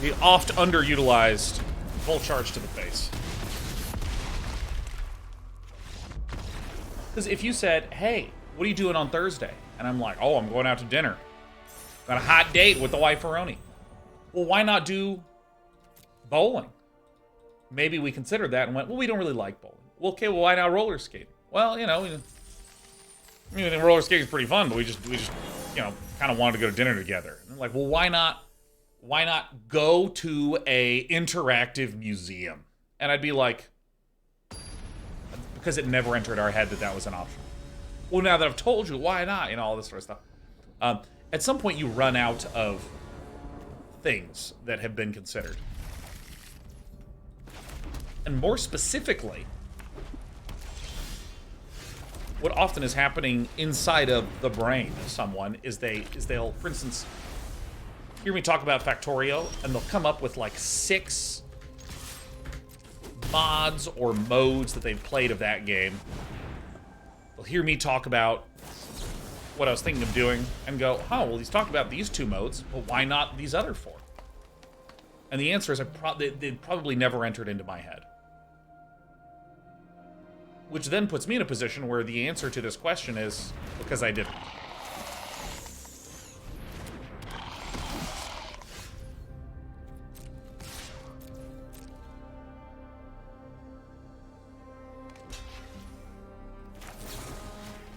The oft underutilized full charge to the face. Because if you said, hey, what are you doing on Thursday? And I'm like, oh, I'm going out to dinner. Got a hot date with the wife-a-roni. Well, why not do bowling? Maybe we considered that and went, well, we don't really like bowling. Well, okay, well, why not roller skating? Well, you know, I mean, roller skating is pretty fun, but we just, you know, kind of wanted to go to dinner together. And I'm like, well, why not go to a interactive museum? And I'd be like, because it never entered our head that that was an option. Well, now that I've told you, why not? You know, all this sort of stuff. At some point, you run out of things that have been considered. And more specifically, what often is happening inside of the brain of someone is they'll, for instance, hear me talk about Factorio, and they'll come up with like 6 mods or modes that they've played of that game. They'll hear me talk about what I was thinking of doing and go, oh, well, he's talking about these 2 modes, but why not these other 4? And the answer is they probably never entered into my head. Which then puts me in a position where the answer to this question is because I didn't.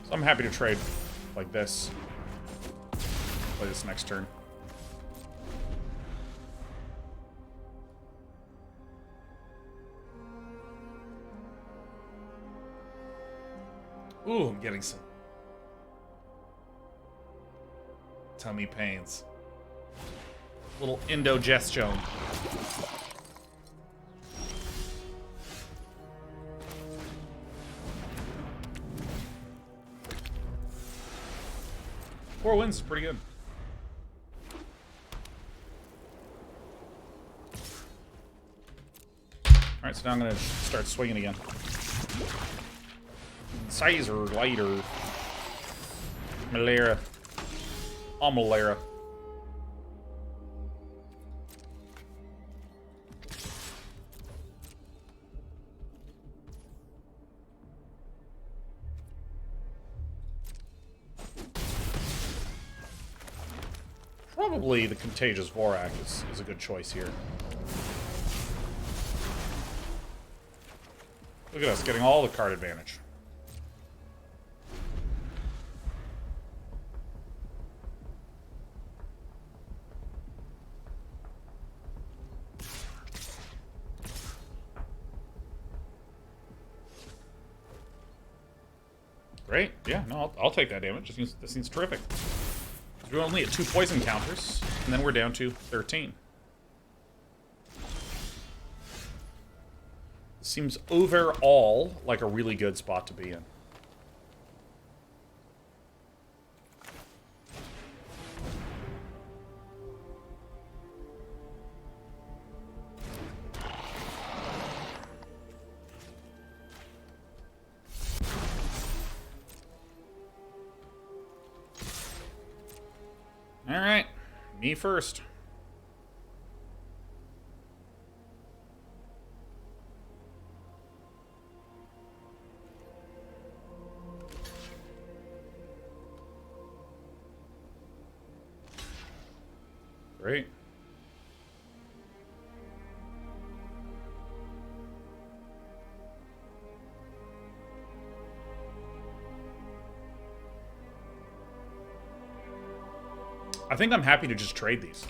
So I'm happy to trade like this. Play this next turn. Ooh, I'm getting some tummy pains. Little indigestion. Four wins is pretty good. Alright, so now I'm going to start swinging again. Sizer, lighter. Malera. Malera. Probably the Contagious Vorak is a good choice here. Look at us getting all the card advantage. Great. Yeah, no, I'll take that damage. This seems terrific. We're only at 2 poison counters, and then we're down to 13. Seems overall like a really good spot to be in. All right, me first. Great. I think I'm happy to just trade these.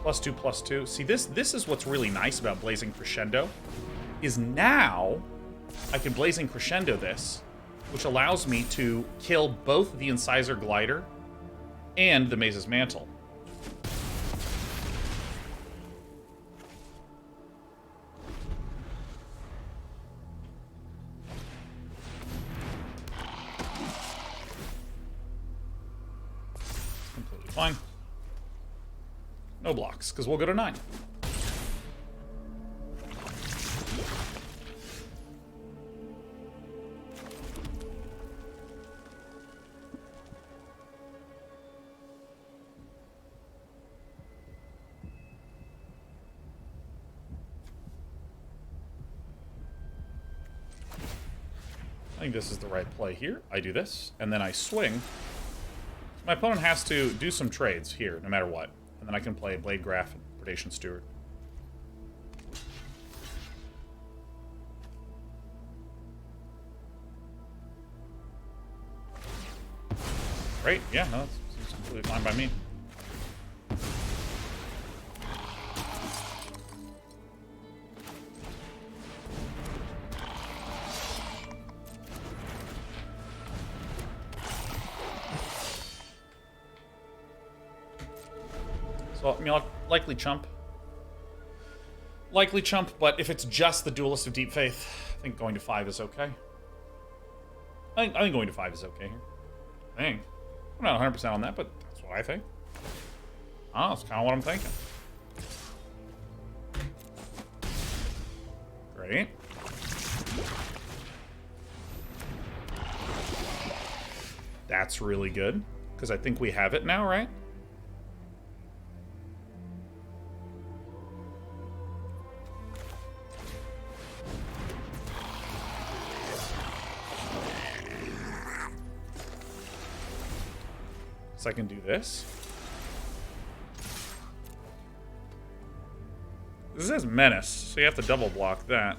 +2/+2. See, this is what's really nice about Blazing Crescendo, is now I can Blazing Crescendo this, which allows me to kill both the Incisor Glider and the Maze's Mantle. Completely fine. No blocks, because we'll go to 9. I think this is the right play here. I do this, and then I swing. My opponent has to do some trades here, no matter what. And then I can play Blade Graph and Predation Steward. Great, yeah, no, that seems completely fine by me. So, I mean, I'll likely chump. Likely chump, but if it's just the Duelist of Deep Faith, I think going to 5 is okay. I think going to 5 is okay here. I think. I'm not 100% on that, but that's what I think. Oh, that's kind of what I'm thinking. Great. That's really good, because I think we have it now, right? So I can do this. This says Menace, so you have to double block that.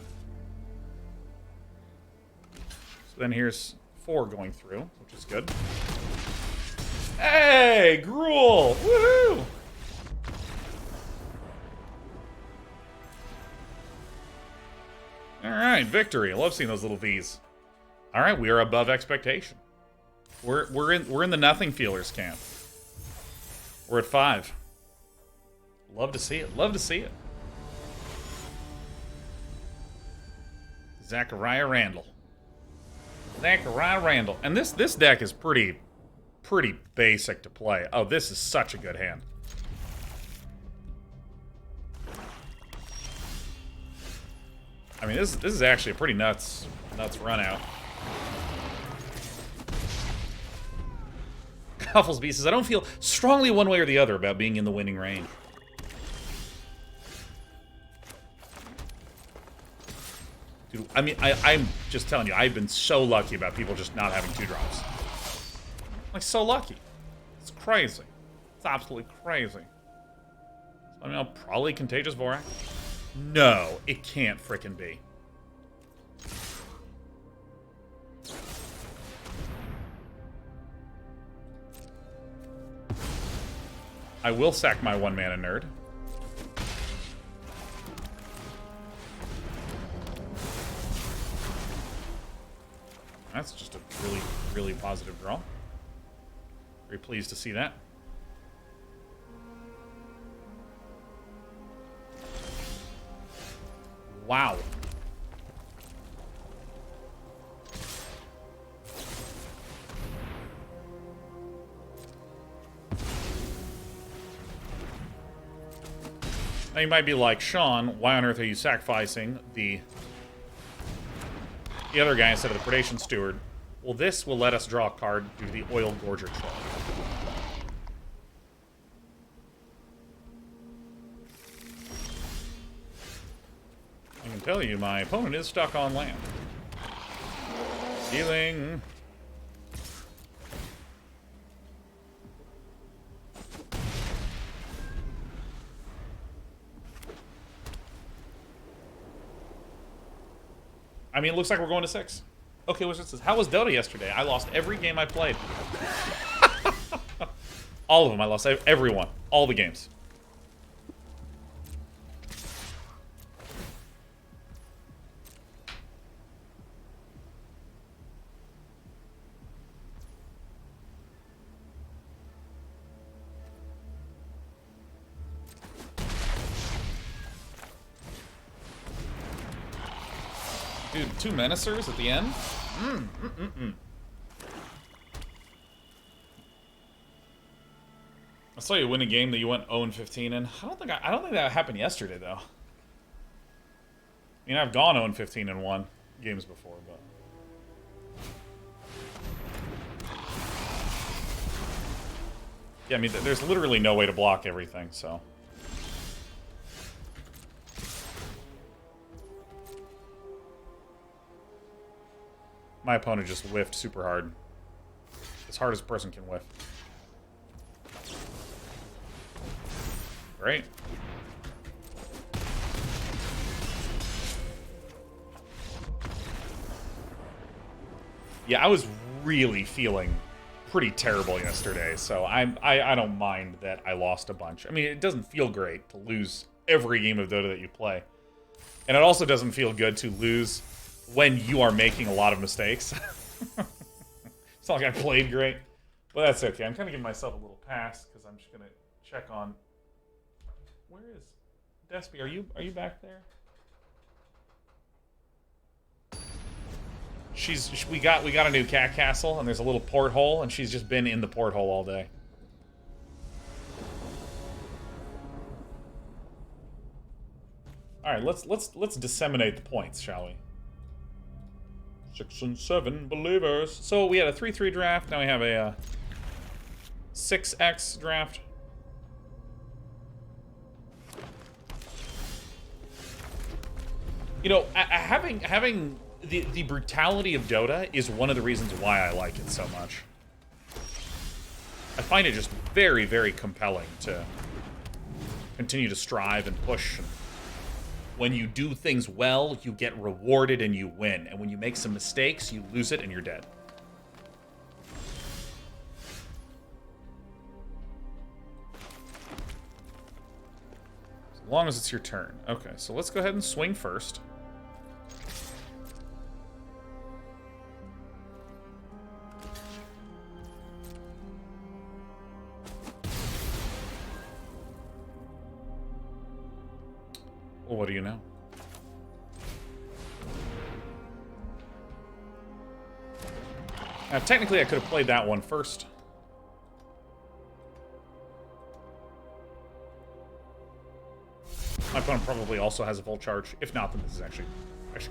So then here's 4 going through, which is good. Hey, Gruul! Woohoo! Alright, victory. I love seeing those little V's. Alright, we are above expectation. We're in the nothing feelers camp. We're at 5. Love to see it. Love to see it. Zachariah Randall. Zachariah Randall. And this deck is pretty basic to play. Oh, this is such a good hand. I mean, this is actually a pretty nuts run out. Hufflesby says, I don't feel strongly one way or the other about being in the winning range. Dude, I mean, I'm just telling you, I've been so lucky about people just not having 2-drops. Like, so lucky. It's crazy. It's absolutely crazy. I mean, probably Contagious Vorak. No, it can't frickin' be. I will sack my 1-mana nerd. That's just a really positive draw. Very pleased to see that. Wow. Now you might be like, Sean, why on earth are you sacrificing the other guy instead of the Predation Steward? Well, this will let us draw a card due to the Oil Gorger Troll. I can tell you, my opponent is stuck on land. Dealing. I mean, it looks like we're going to 6. Okay, what's this? How was Dota yesterday? I lost every game I played. All of them. I lost everyone. All the games. Dude, 2 Menacers at the end? I saw you win a game that you went 0-15 in. I don't think that happened yesterday, though. I mean, I've gone 0-15 in 1 games before, but... Yeah, I mean, there's literally no way to block everything, so... My opponent just whiffed super hard. As hard as a person can whiff. Great. Yeah, I was really feeling pretty terrible yesterday, so I don't mind that I lost a bunch. I mean, it doesn't feel great to lose every game of Dota that you play. And it also doesn't feel good to lose when you are making a lot of mistakes. It's not like I played great. But that's okay. I'm kind of giving myself a little pass because I'm just going to check on... Where is... Derpy, are you back there? We got a new cat castle, and there's a little porthole, and she's just been in the porthole all day. All right, let's disseminate the points, shall we? 6 and 7 believers. So we had a 3-3 draft. Now we have a 6x draft. You know, having the brutality of Dota is one of the reasons why I like it so much. I find it just very, very compelling to continue to strive and push. When you do things well, you get rewarded and you win. And when you make some mistakes, you lose it and you're dead. As long as it's your turn. Okay, so let's go ahead and swing first. Well, what do you know? Technically, I could have played that one first. My opponent probably also has a full charge. If not, then this is actually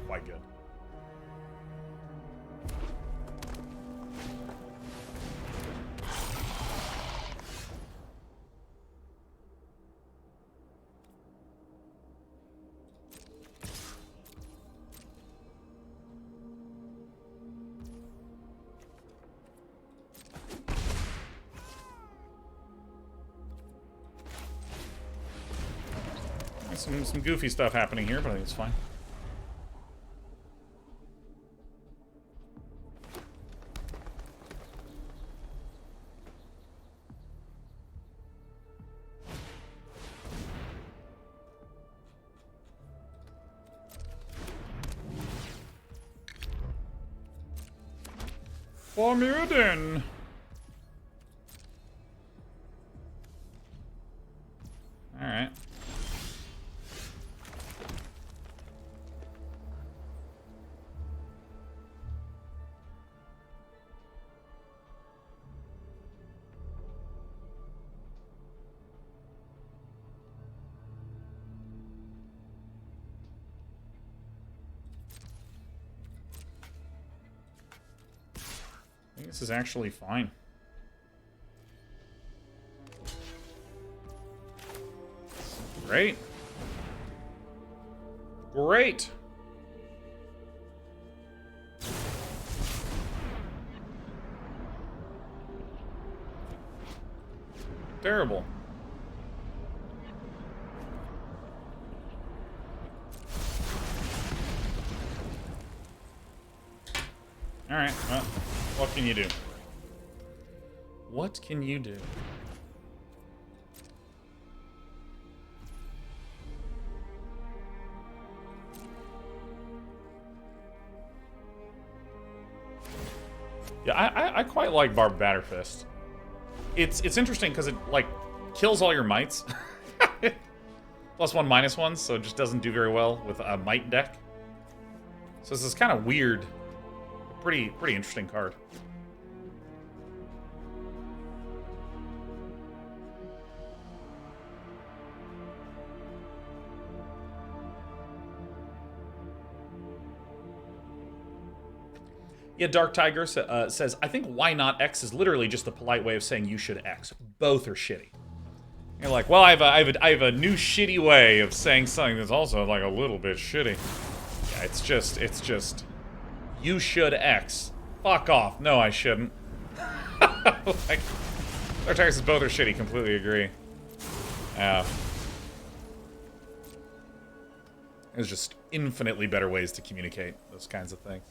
quite good. Some goofy stuff happening here, but I think it's fine. Formuden. All right. This is actually fine. Great. Great. Terrible. All right, well, what can you do? What can you do? Yeah, I quite like Barbed Batterfist. It's interesting because it, like, kills all your mites. +1, -1, so it just doesn't do very well with a mite deck. So this is kind of weird. Pretty interesting card. Yeah, Dark Tiger says, I think why not X is literally just the polite way of saying you should X. Both are shitty. You're like, well, I have a new shitty way of saying something that's also like a little bit shitty. Yeah, it's just You should X. Fuck off. No, I shouldn't. Like, our taxes both are shitty. Completely agree. Yeah. There's just infinitely better ways to communicate those kinds of things.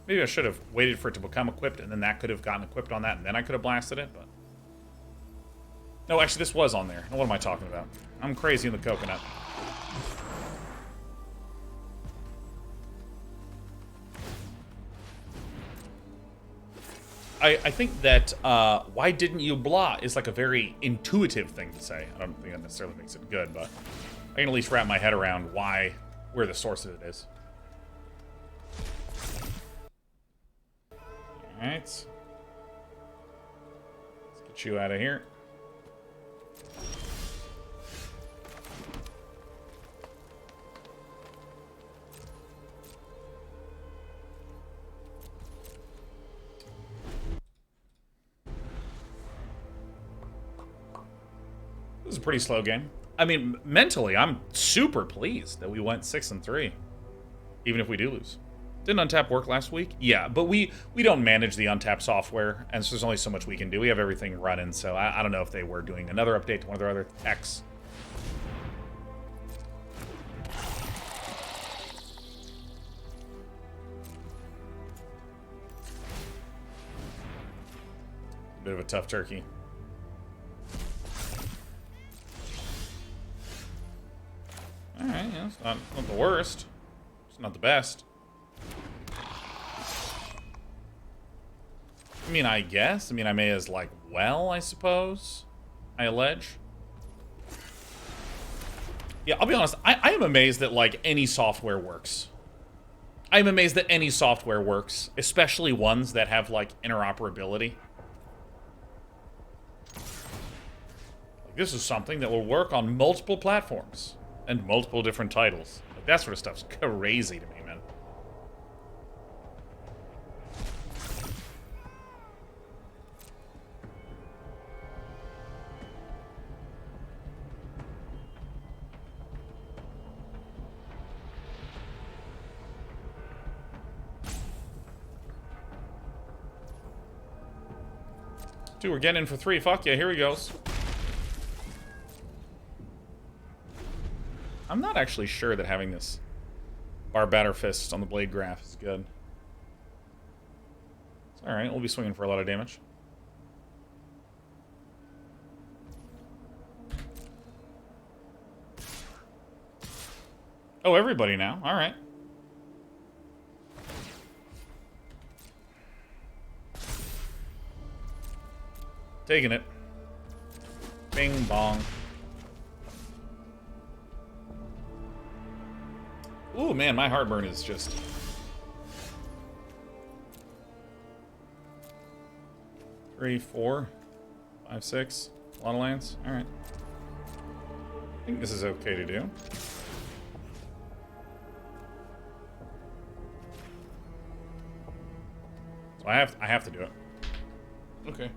Maybe I should have waited for it to become equipped, and then that could have gotten equipped on that, and then I could have blasted it, but... No, actually, this was on there. What am I talking about? I'm crazy in the coconut. I think that, why didn't you blah is like a very intuitive thing to say. I don't think that necessarily makes it good, but I can at least wrap my head around where the source of it is. Alright. Let's get you out of here. This is a pretty slow game. I mean, mentally, I'm super pleased that we went 6-3. Even if we do lose. Didn't untap work last week? Yeah, but we don't manage the untap software, and so there's only so much we can do. We have everything running, so I don't know if they were doing another update to one of their other techs. Bit of a tough turkey. Alright, yeah, it's not the worst. It's not the best. I mean, I guess. I mean, I may as, like, well, I suppose. I allege. Yeah, I'll be honest. I am amazed that, like, any software works. I'm amazed that any software works. Especially ones that have, like, interoperability. Like, this is something that will work on multiple platforms. And multiple different titles. Like, that sort of stuff's crazy to me, man. Dude, we're getting in for 3. Fuck yeah, here he goes. I'm not actually sure that having this Barbatter Fist on the blade graph is good. It's alright, we'll be swinging for a lot of damage. Oh, everybody now. Alright. Taking it. Bing bong. Ooh, man, my heartburn is just... Three, 4, 5, 6. A lot of lands. Alright. I think this is okay to do. So I have to do it. Okay.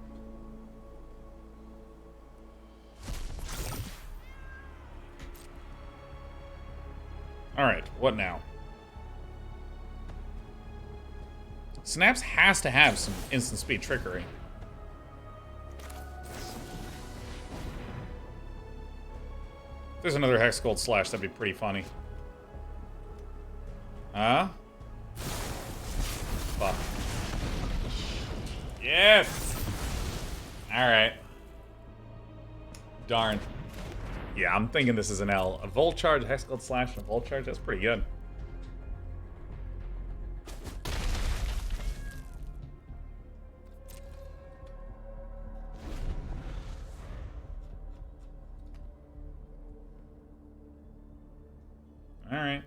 Alright, what now? Snaps has to have some instant speed trickery. If there's another Hex Gold Slash, that'd be pretty funny. Huh? Fuck. Yes! Alright. Darn. Yeah, I'm thinking this is an L. A Volt Charge, Hex Gold Slash, and a Volt Charge, that's pretty good. Alright.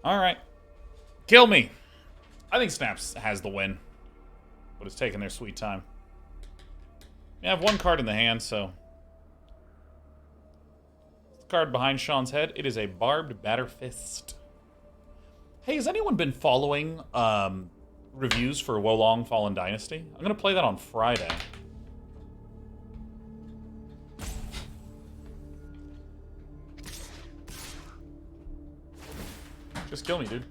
Alright. Kill me! I think Snaps has the win. But it's taking their sweet time. Yeah, I have one card in the hand, so... Card behind Sean's head. It is a Barbed Batter Fist. Hey, has anyone been following reviews for Wolong Fallen Dynasty? I'm gonna play that on Friday. Just kill me, dude.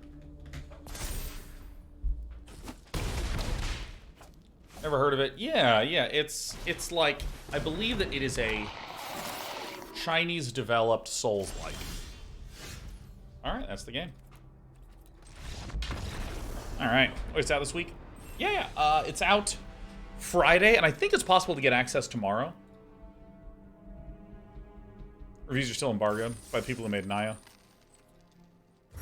Never heard of it? Yeah, it's like, I believe that it is a Chinese-developed Souls-like. Alright, that's the game. Alright. Oh, it's out this week? Yeah, it's out Friday, and I think it's possible to get access tomorrow. Reviews are still embargoed by the people who made Nio.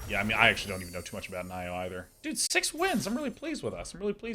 Yeah, I mean, I actually don't even know too much about Nio either. Dude, 6 wins. I'm really pleased with us. I'm really pleased with